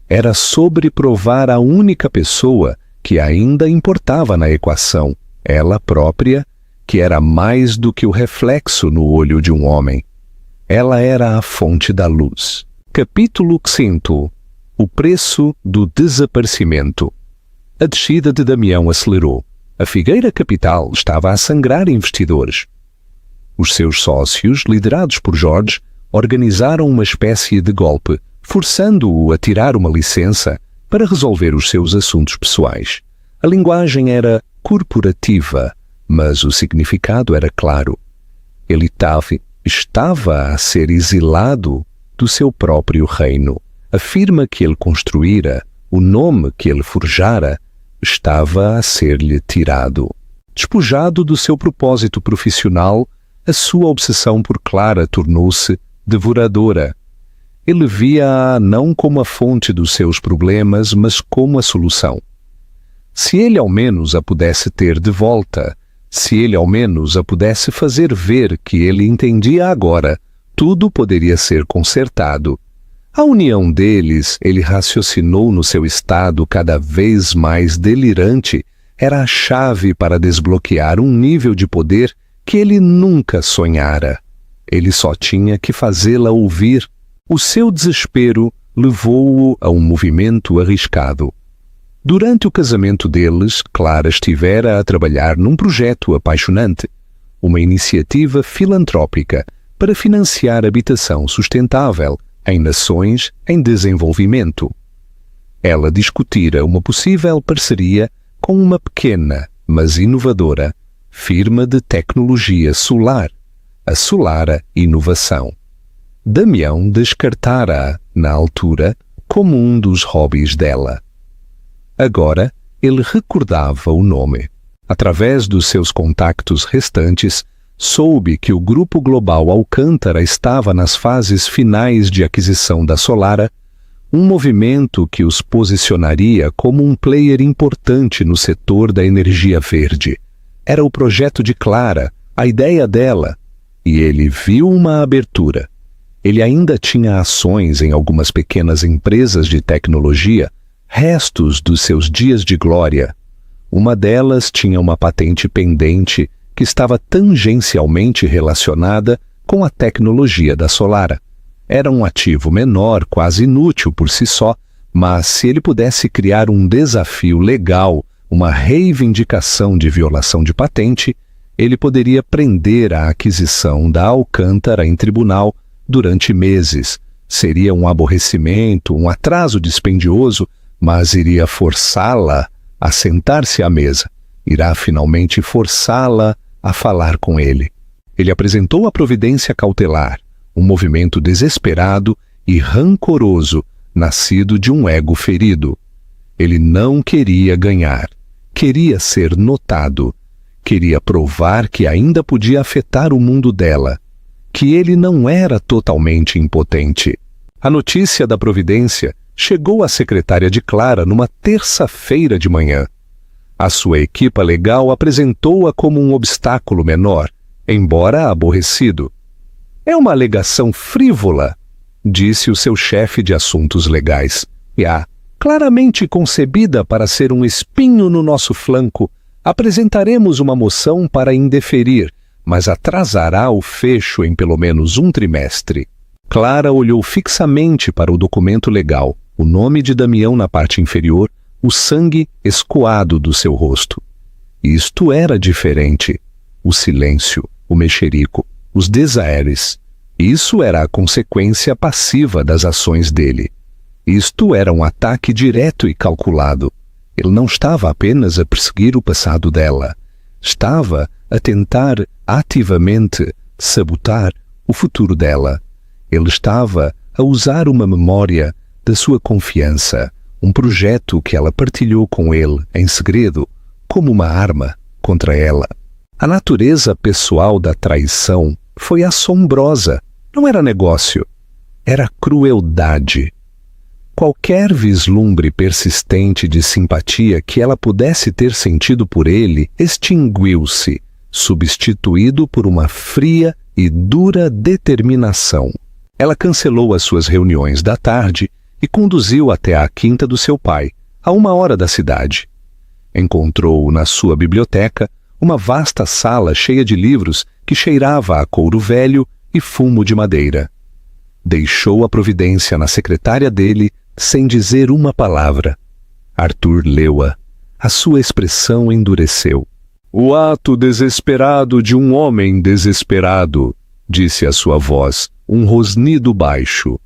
Era sobre provar a única pessoa que ainda importava na equação, ela própria, que era mais do que o reflexo no olho de um homem. Ela era a fonte da luz. Capítulo 5. O preço do desaparecimento. A descida de Damião acelerou. A Figueira Capital estava a sangrar investidores. Os seus sócios, liderados por Jorge, organizaram uma espécie de golpe, forçando-o a tirar uma licença para resolver os seus assuntos pessoais. A linguagem era corporativa, mas o significado era claro. Ele estava a ser exilado do seu próprio reino. A firma que ele construíra, o nome que ele forjara, estava a ser-lhe tirado. Despojado do seu propósito profissional, a sua obsessão por Clara tornou-se devoradora. Ele via-a não como a fonte dos seus problemas, mas como a solução. Se ele ao menos a pudesse ter de volta, se ele ao menos a pudesse fazer ver que ele entendia agora, tudo poderia ser consertado. A união deles, ele raciocinou no seu estado cada vez mais delirante, era a chave para desbloquear um nível de poder que ele nunca sonhara. Ele só tinha que fazê-la ouvir. O seu desespero levou-o a um movimento arriscado. Durante o casamento deles, Clara estivera a trabalhar num projeto apaixonante, uma iniciativa filantrópica para financiar habitação sustentável em nações em desenvolvimento. Ela discutira uma possível parceria com uma pequena, mas inovadora, firma de tecnologia solar, a Solara Inovação. Damião descartara-a, na altura, como um dos hobbies dela. Agora, ele recordava o nome. Através dos seus contactos restantes, soube que o Grupo Global Alcântara estava nas fases finais de aquisição da Solara, um movimento que os posicionaria como um player importante no setor da energia verde. Era o projeto de Clara, a ideia dela, e ele viu uma abertura. Ele ainda tinha ações em algumas pequenas empresas de tecnologia, restos dos seus dias de glória. Uma delas tinha uma patente pendente que estava tangencialmente relacionada com a tecnologia da Solara. Era um ativo menor, quase inútil por si só, mas se ele pudesse criar um desafio legal, uma reivindicação de violação de patente, ele poderia prender a aquisição da Alcântara em tribunal durante meses. Seria um aborrecimento, um atraso dispendioso, mas iria forçá-la a sentar-se à mesa. Irá finalmente forçá-la a falar com ele. Ele apresentou a providência cautelar, um movimento desesperado e rancoroso, nascido de um ego ferido. Ele não queria ganhar, queria ser notado, queria provar que ainda podia afetar o mundo dela, que ele não era totalmente impotente. A notícia da providência chegou à secretária de Clara numa terça-feira de manhã. A sua equipa legal apresentou-a como um obstáculo menor, embora aborrecido. É uma alegação frívola, disse o seu chefe de assuntos legais. E claramente concebida para ser um espinho no nosso flanco, apresentaremos uma moção para indeferir, mas atrasará o fecho em pelo menos um trimestre. Clara olhou fixamente para o documento legal, o nome de Damião na parte inferior, o sangue escoado do seu rosto. Isto era diferente. O silêncio, o mexerico, os desaires. Isso era a consequência passiva das ações dele. Isto era um ataque direto e calculado. Ele não estava apenas a perseguir o passado dela. Estava a tentar ativamente sabotar o futuro dela. Ele estava a usar uma memória da sua confiança, um projeto que ela partilhou com ele em segredo, como uma arma contra ela. A natureza pessoal da traição foi assombrosa. Não era negócio, era crueldade. Qualquer vislumbre persistente de simpatia que ela pudesse ter sentido por ele extinguiu-se, substituído por uma fria e dura determinação. Ela cancelou as suas reuniões da tarde e conduziu até à quinta do seu pai, a 1 hora da cidade. Encontrou na sua biblioteca uma vasta sala cheia de livros que cheirava a couro velho e fumo de madeira. Deixou a providência na secretária dele sem dizer uma palavra. Arthur leu-a. A sua expressão endureceu. O ato desesperado de um homem desesperado, disse a sua voz, um rosnido baixo.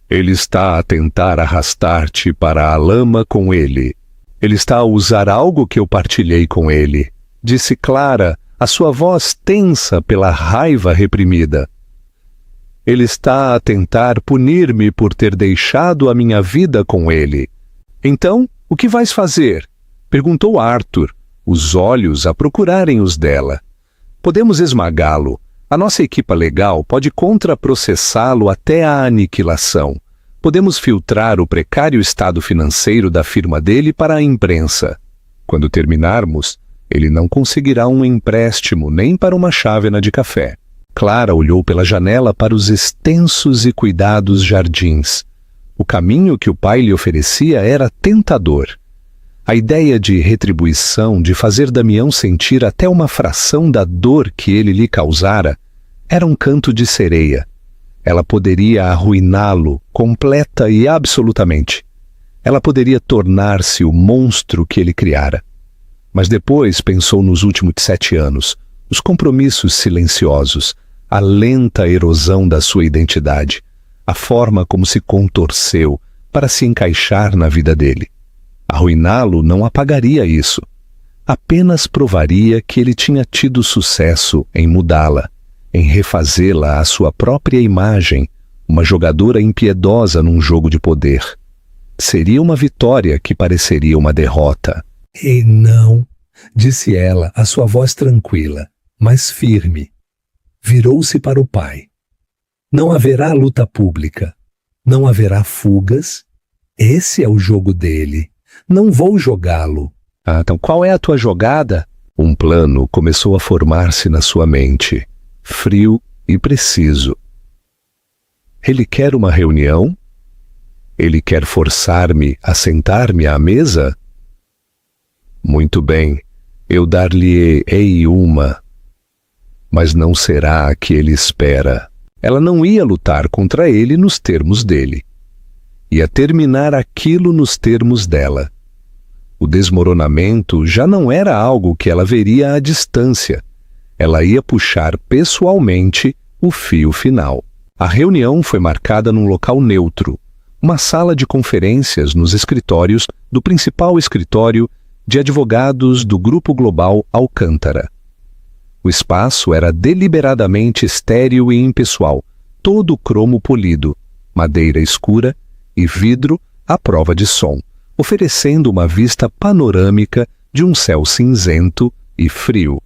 Ele está a tentar arrastar-te para a lama com ele. Ele está a usar algo que eu partilhei com ele, disse Clara, a sua voz tensa pela raiva reprimida. Ele está a tentar punir-me por ter deixado a minha vida com ele. Então, o que vais fazer? Perguntou Arthur, os olhos a procurarem os dela. Podemos esmagá-lo. A nossa equipa legal pode contraprocessá-lo até a aniquilação. Podemos filtrar o precário estado financeiro da firma dele para a imprensa. Quando terminarmos, ele não conseguirá um empréstimo nem para uma chávena de café. Clara olhou pela janela para os extensos e cuidados jardins. O caminho que o pai lhe oferecia era tentador. A ideia de retribuição, de fazer Damião sentir até uma fração da dor que ele lhe causara, era um canto de sereia. Ela poderia arruiná-lo completa e absolutamente. Ela poderia tornar-se o monstro que ele criara. Mas depois pensou nos últimos 7 anos, os compromissos silenciosos, a lenta erosão da sua identidade, a forma como se contorceu para se encaixar na vida dele. Arruiná-lo não apagaria isso. Apenas provaria que ele tinha tido sucesso em mudá-la, em refazê-la à sua própria imagem, uma jogadora impiedosa num jogo de poder. Seria uma vitória que pareceria uma derrota. "E não", disse ela, a sua voz tranquila, mas firme. Virou-se para o pai. "Não haverá luta pública. Não haverá fugas. Esse é o jogo dele. Não vou jogá-lo." Então qual é a tua jogada? Um plano começou a formar-se na sua mente, frio e preciso. Ele quer uma reunião? Ele quer forçar-me a sentar-me à mesa? Muito bem, eu dar-lhe-ei uma, mas não será a que ele espera. Ela não ia lutar contra ele nos termos dele. Ia terminar aquilo nos termos dela. O desmoronamento já não era algo que ela veria à distância. Ela ia puxar pessoalmente o fio final. A reunião foi marcada num local neutro, uma sala de conferências nos escritórios do principal escritório de advogados do Grupo Global Alcântara. O espaço era deliberadamente estéril e impessoal, todo cromo polido, madeira escura e vidro à prova de som, oferecendo uma vista panorâmica de um céu cinzento e frio.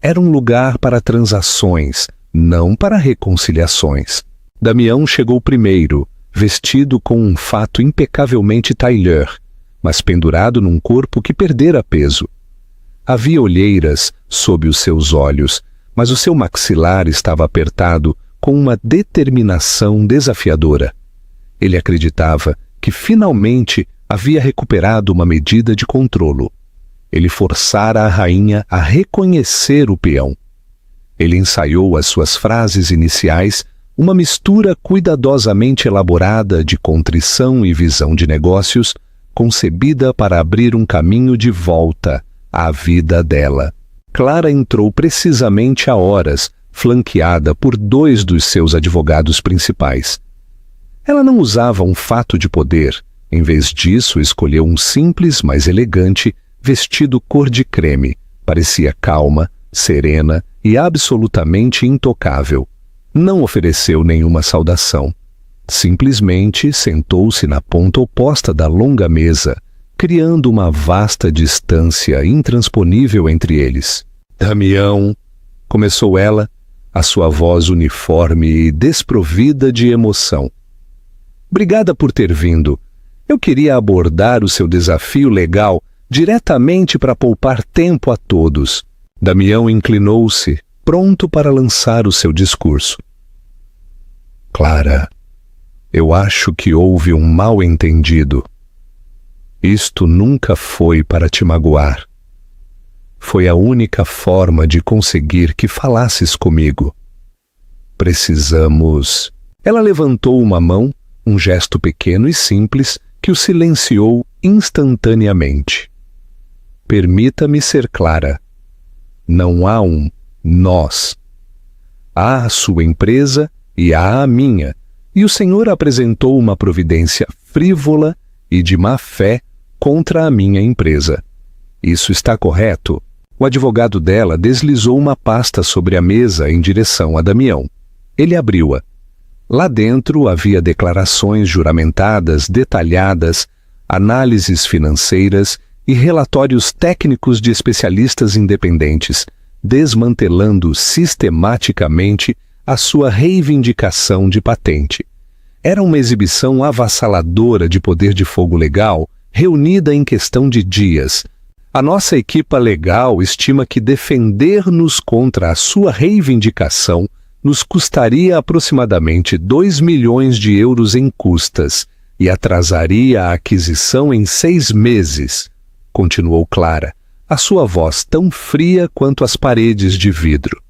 Era um lugar para transações, não para reconciliações. Damião chegou primeiro, vestido com um fato impecavelmente tailleur, mas pendurado num corpo que perdera peso. Havia olheiras sob os seus olhos, mas o seu maxilar estava apertado com uma determinação desafiadora. Ele acreditava que finalmente havia recuperado uma medida de controlo. Ele forçara a rainha a reconhecer o peão. Ele ensaiou as suas frases iniciais, uma mistura cuidadosamente elaborada de contrição e visão de negócios, concebida para abrir um caminho de volta à vida dela. Clara entrou precisamente a horas, flanqueada por 2 dos seus advogados principais. Ela não usava um fato de poder. Em vez disso, escolheu um simples, mas elegante, vestido cor de creme. Parecia calma, serena e absolutamente intocável. Não ofereceu nenhuma saudação. Simplesmente sentou-se na ponta oposta da longa mesa, criando uma vasta distância intransponível entre eles. "Damião", começou ela, a sua voz uniforme e desprovida de emoção. "Obrigada por ter vindo. Eu queria abordar o seu desafio legal diretamente para poupar tempo a todos." Damião inclinou-se, pronto para lançar o seu discurso. "Clara, eu acho que houve um mal-entendido. Isto nunca foi para te magoar. Foi a única forma de conseguir que falasses comigo. Precisamos..." Ela levantou uma mão, um gesto pequeno e simples que o silenciou instantaneamente. "Permita-me ser clara. Não há um nós. Há a sua empresa e há a minha, E o senhor apresentou uma providência frívola e de má fé contra a minha empresa. Isso está correto? O advogado dela deslizou uma pasta sobre a mesa em direção a Damião. Ele abriu-a. Lá dentro havia declarações juramentadas detalhadas, análises financeiras e relatórios técnicos de especialistas independentes, desmantelando sistematicamente a sua reivindicação de patente. Era uma exibição avassaladora de poder de fogo legal, reunida em questão de dias. A nossa equipa legal estima que defender-nos contra a sua reivindicação nos custaria aproximadamente 2 milhões de euros em custas e atrasaria a aquisição em 6 meses, continuou Clara, a sua voz tão fria quanto as paredes de vidro.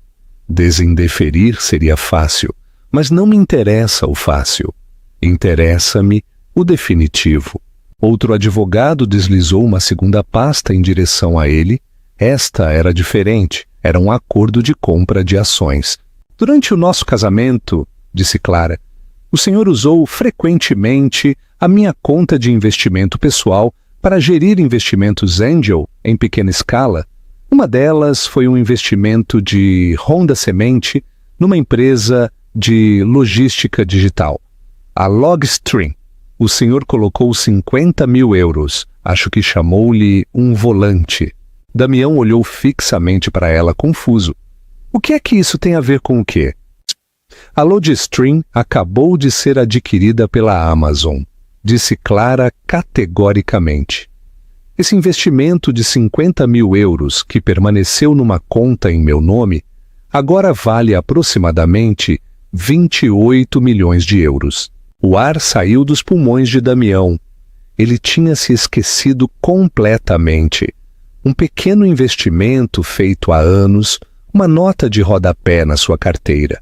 Desindeferir seria fácil, mas não me interessa o fácil. Interessa-me o definitivo. Outro advogado deslizou uma segunda pasta em direção a ele. Esta era diferente, era um acordo de compra de ações. Durante o nosso casamento, disse Clara, o senhor usou frequentemente a minha conta de investimento pessoal para gerir investimentos angel em pequena escala. Uma delas foi um investimento de Honda Semente numa empresa de logística digital, a Logstream. O senhor colocou 50 mil euros, acho que chamou-lhe um volante. Damião olhou fixamente para ela, confuso. O que é que isso tem a ver com o quê? A Logstream acabou de ser adquirida pela Amazon, disse Clara categoricamente. Esse investimento de 50 mil euros que permaneceu numa conta em meu nome, agora vale aproximadamente 28 milhões de euros. O ar saiu dos pulmões de Damião. Ele tinha se esquecido completamente. Um pequeno investimento feito há anos, uma nota de rodapé na sua carteira.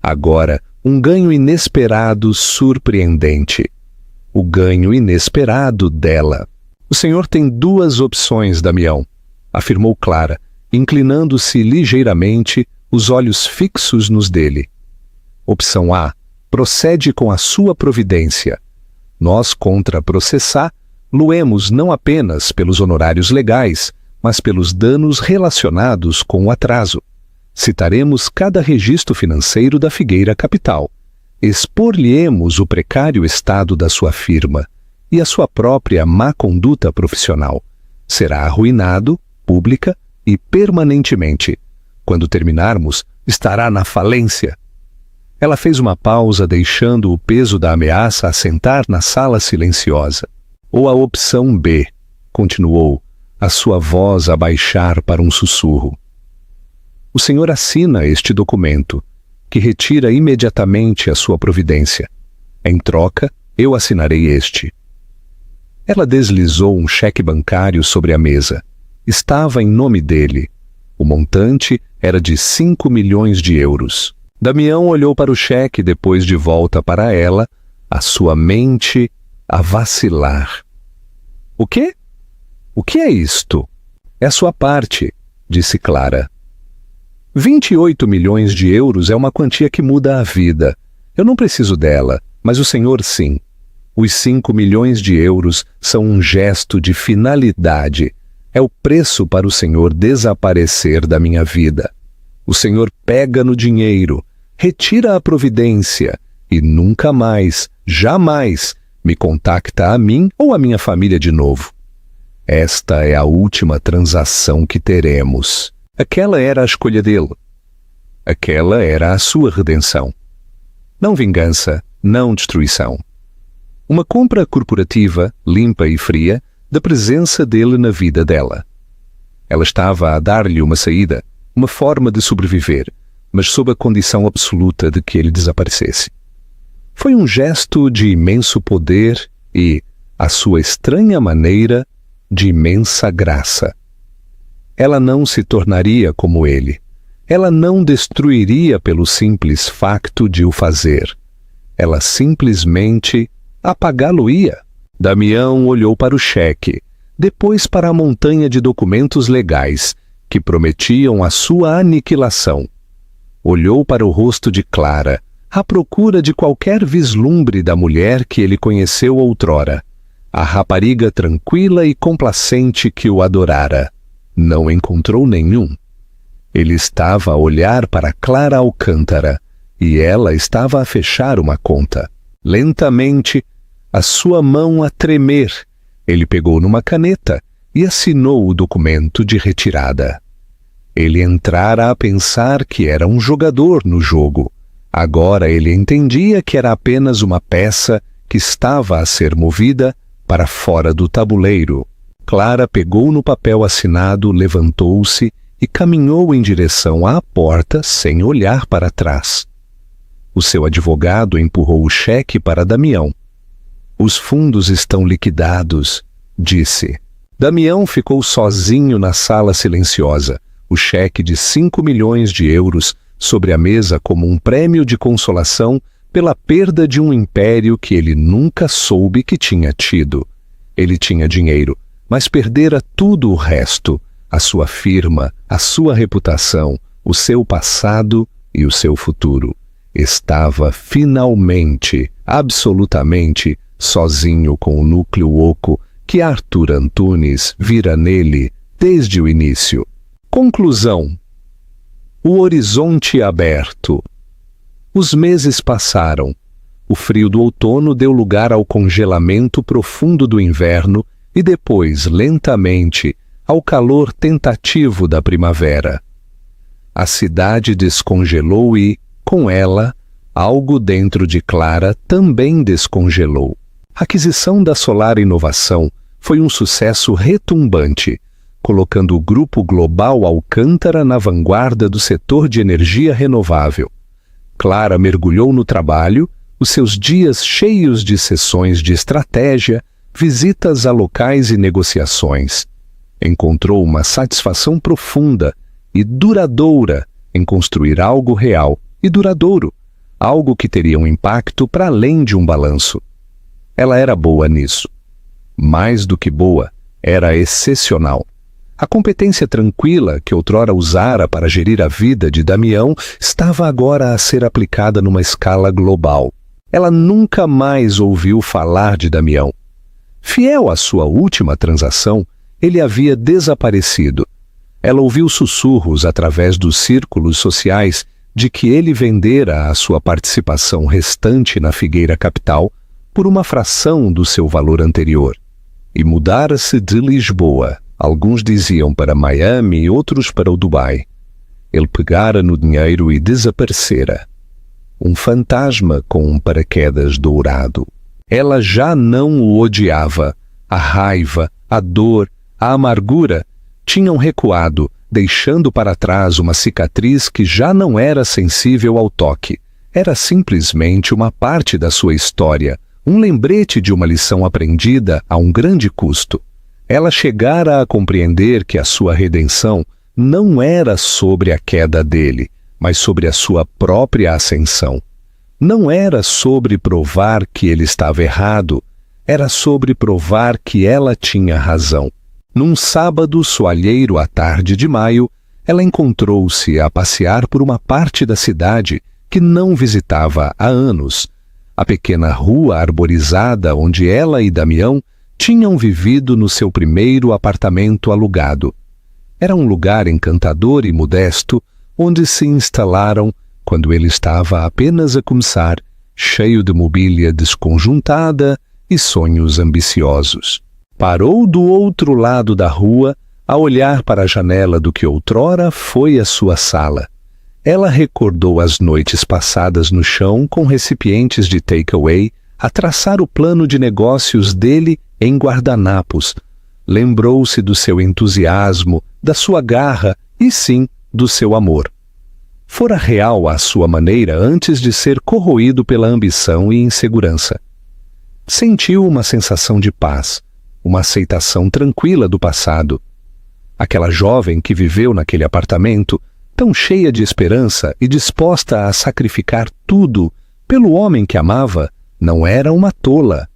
Agora, um ganho inesperado surpreendente. O ganho inesperado dela. O senhor tem 2 opções, Damião, afirmou Clara, inclinando-se ligeiramente, os olhos fixos nos dele. Opção A. Procede com a sua providência. Nós, contra processar, luemos não apenas pelos honorários legais, mas pelos danos relacionados com o atraso. Citaremos cada registro financeiro da Figueira Capital. Expor-lhe-emos o precário estado da sua firma e a sua própria má conduta profissional. Será arruinado, pública e permanentemente. Quando terminarmos, estará na falência. Ela fez uma pausa, deixando o peso da ameaça assentar na sala silenciosa. Ou a opção B, continuou, a sua voz a baixar para um sussurro. O senhor assina este documento, que retira imediatamente a sua providência. Em troca, eu assinarei este. Ela deslizou um cheque bancário sobre a mesa. Estava em nome dele. O montante era de 5 milhões de euros. Damião olhou para o cheque depois de volta para ela, a sua mente a vacilar. O quê? O que é isto? É sua parte, disse Clara. 28 milhões de euros é uma quantia que muda a vida. Eu não preciso dela, mas o senhor sim. Os 5 milhões de euros são um gesto de finalidade. É o preço para o senhor desaparecer da minha vida. O senhor pega no dinheiro, retira a providência e nunca mais, jamais, me contacta a mim ou a minha família de novo. Esta é a última transação que teremos. Aquela era a escolha dele. Aquela era a sua redenção. Não vingança, não destruição. Uma compra corporativa, limpa e fria, da presença dele na vida dela. Ela estava a dar-lhe uma saída, uma forma de sobreviver, mas sob a condição absoluta de que ele desaparecesse. Foi um gesto de imenso poder e, à sua estranha maneira, de imensa graça. Ela não se tornaria como ele. Ela não destruiria pelo simples facto de o fazer. Ela simplesmente apagá-lo-ia. Damião olhou para o cheque, depois para a montanha de documentos legais que prometiam a sua aniquilação. Olhou para o rosto de Clara, à procura de qualquer vislumbre da mulher que ele conheceu outrora, a rapariga tranquila e complacente que o adorara. Não encontrou nenhum. Ele estava a olhar para Clara Alcântara, e ela estava a fechar uma conta. Lentamente, a sua mão a tremer, ele pegou numa caneta e assinou o documento de retirada. Ele entrara a pensar que era um jogador no jogo. Agora ele entendia que era apenas uma peça que estava a ser movida para fora do tabuleiro. Clara pegou no papel assinado, levantou-se e caminhou em direção à porta sem olhar para trás. O seu advogado empurrou o cheque para Damião. Os fundos estão liquidados, disse. Damião ficou sozinho na sala silenciosa, o cheque de 5 milhões de euros sobre a mesa como um prêmio de consolação pela perda de um império que ele nunca soube que tinha tido. Ele tinha dinheiro, mas perdera tudo o resto, a sua firma, a sua reputação, o seu passado e o seu futuro. Estava finalmente, absolutamente, sozinho com o núcleo oco que Arthur Antunes vira nele desde o início. Conclusão. O horizonte aberto. Os meses passaram. O frio do outono deu lugar ao congelamento profundo do inverno e depois, lentamente, ao calor tentativo da primavera. A cidade descongelou e, com ela, algo dentro de Clara também descongelou. A aquisição da Solar Inovação foi um sucesso retumbante, colocando o Grupo Global Alcântara na vanguarda do setor de energia renovável. Clara mergulhou no trabalho, os seus dias cheios de sessões de estratégia, visitas a locais e negociações. Encontrou uma satisfação profunda e duradoura em construir algo real e duradouro, algo que teria um impacto para além de um balanço. Ela era boa nisso. Mais do que boa, era excepcional. A competência tranquila que outrora usara para gerir a vida de Damião estava agora a ser aplicada numa escala global. Ela nunca mais ouviu falar de Damião. Fiel à sua última transação, ele havia desaparecido. Ela ouviu sussurros através dos círculos sociais de que ele vendera a sua participação restante na Figueira Capital por uma fração do seu valor anterior. E mudara-se de Lisboa. Alguns diziam para Miami e outros para o Dubai. Ele pegara no dinheiro e desaparecera. Um fantasma com um paraquedas dourado. Ela já não o odiava. A raiva, a dor, a amargura tinham recuado, deixando para trás uma cicatriz que já não era sensível ao toque. Era simplesmente uma parte da sua história, um lembrete de uma lição aprendida a um grande custo. Ela chegara a compreender que a sua redenção não era sobre a queda dele, mas sobre a sua própria ascensão. Não era sobre provar que ele estava errado, era sobre provar que ela tinha razão. Num sábado soalheiro à tarde de maio, ela encontrou-se a passear por uma parte da cidade que não visitava há anos, a pequena rua arborizada onde ela e Damião tinham vivido no seu primeiro apartamento alugado. Era um lugar encantador e modesto, onde se instalaram quando ele estava apenas a começar, cheio de mobília desconjuntada e sonhos ambiciosos. Parou do outro lado da rua, a olhar para a janela do que outrora foi a sua sala. Ela recordou as noites passadas no chão com recipientes de takeaway, a traçar o plano de negócios dele em guardanapos. Lembrou-se do seu entusiasmo, da sua garra e, sim, do seu amor. Fora real à sua maneira antes de ser corroído pela ambição e insegurança. Sentiu uma sensação de paz, uma aceitação tranquila do passado. Aquela jovem que viveu naquele apartamento, tão cheia de esperança e disposta a sacrificar tudo pelo homem que amava, não era uma tola.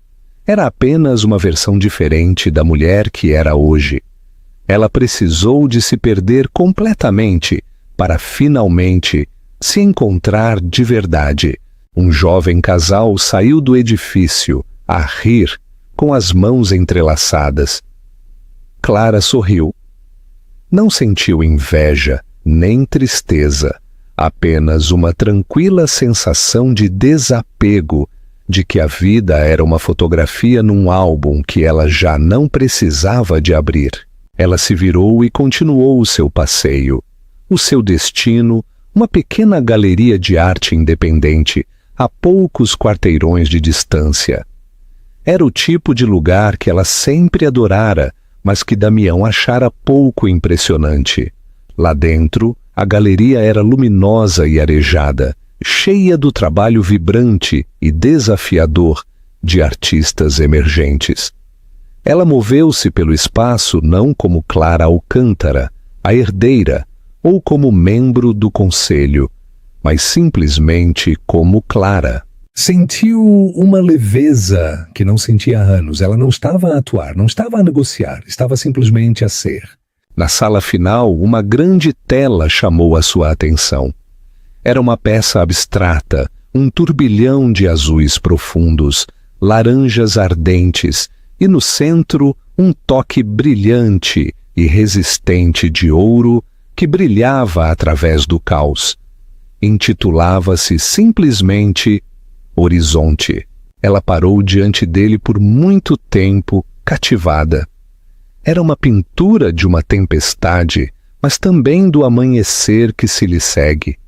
Era apenas uma versão diferente da mulher que era hoje. Ela precisou de se perder completamente para finalmente se encontrar de verdade. Um jovem casal saiu do edifício, a rir, com as mãos entrelaçadas. Clara sorriu. Não sentiu inveja, nem tristeza, apenas uma tranquila sensação de desapego, de que a vida era uma fotografia num álbum que ela já não precisava de abrir. Ela se virou e continuou o seu passeio. O seu destino, uma pequena galeria de arte independente, a poucos quarteirões de distância. Era o tipo de lugar que ela sempre adorara, mas que Damião achara pouco impressionante. Lá dentro, a galeria era luminosa e arejada, cheia do trabalho vibrante e desafiador de artistas emergentes. Ela moveu-se pelo espaço não como Clara Alcântara, a herdeira, ou como membro do conselho, mas simplesmente como Clara. Sentiu uma leveza que não sentia há anos. Ela não estava a atuar, não estava a negociar, estava simplesmente a ser. Na sala final, uma grande tela chamou a sua atenção. Era uma peça abstrata, um turbilhão de azuis profundos, laranjas ardentes, e no centro um toque brilhante e resistente de ouro que brilhava através do caos. Intitulava-se simplesmente Horizonte. Ela parou diante dele por muito tempo, cativada. Era uma pintura de uma tempestade, mas também do amanhecer que se lhe segue.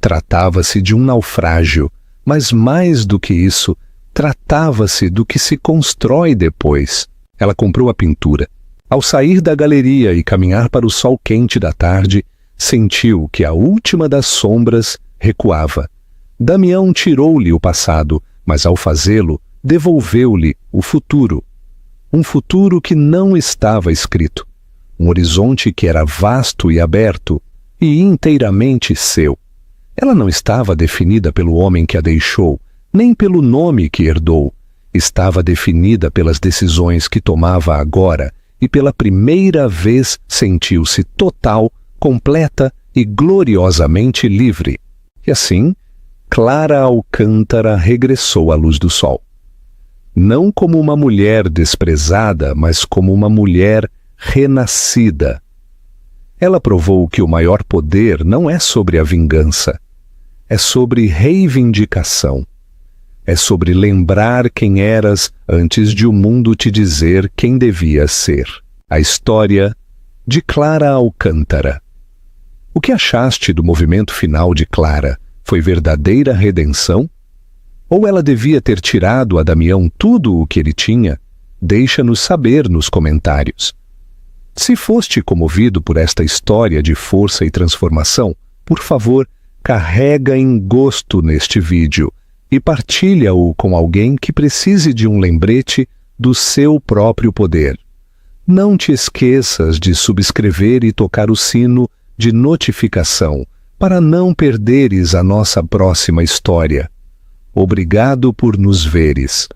Tratava-se de um naufrágio, mas mais do que isso, tratava-se do que se constrói depois. Ela comprou a pintura. Ao sair da galeria e caminhar para o sol quente da tarde, sentiu que a última das sombras recuava. Damião tirou-lhe o passado, mas ao fazê-lo, devolveu-lhe o futuro. Um futuro que não estava escrito. Um horizonte que era vasto e aberto, e inteiramente seu. Ela não estava definida pelo homem que a deixou, nem pelo nome que herdou. Estava definida pelas decisões que tomava agora, e pela primeira vez sentiu-se total, completa e gloriosamente livre. E assim, Clara Alcântara regressou à luz do sol. Não como uma mulher desprezada, mas como uma mulher renascida. Ela provou que o maior poder não é sobre a vingança, é sobre reivindicação. É sobre lembrar quem eras antes de o mundo te dizer quem devias ser. A história de Clara Alcântara. O que achaste do movimento final de Clara? Foi verdadeira redenção? Ou ela devia ter tirado a Damião tudo o que ele tinha? Deixa-nos saber nos comentários. Se foste comovido por esta história de força e transformação, por favor, carrega em gosto neste vídeo e partilha-o com alguém que precise de um lembrete do seu próprio poder. Não te esqueças de subscrever e tocar o sino de notificação para não perderes a nossa próxima história. Obrigado por nos veres.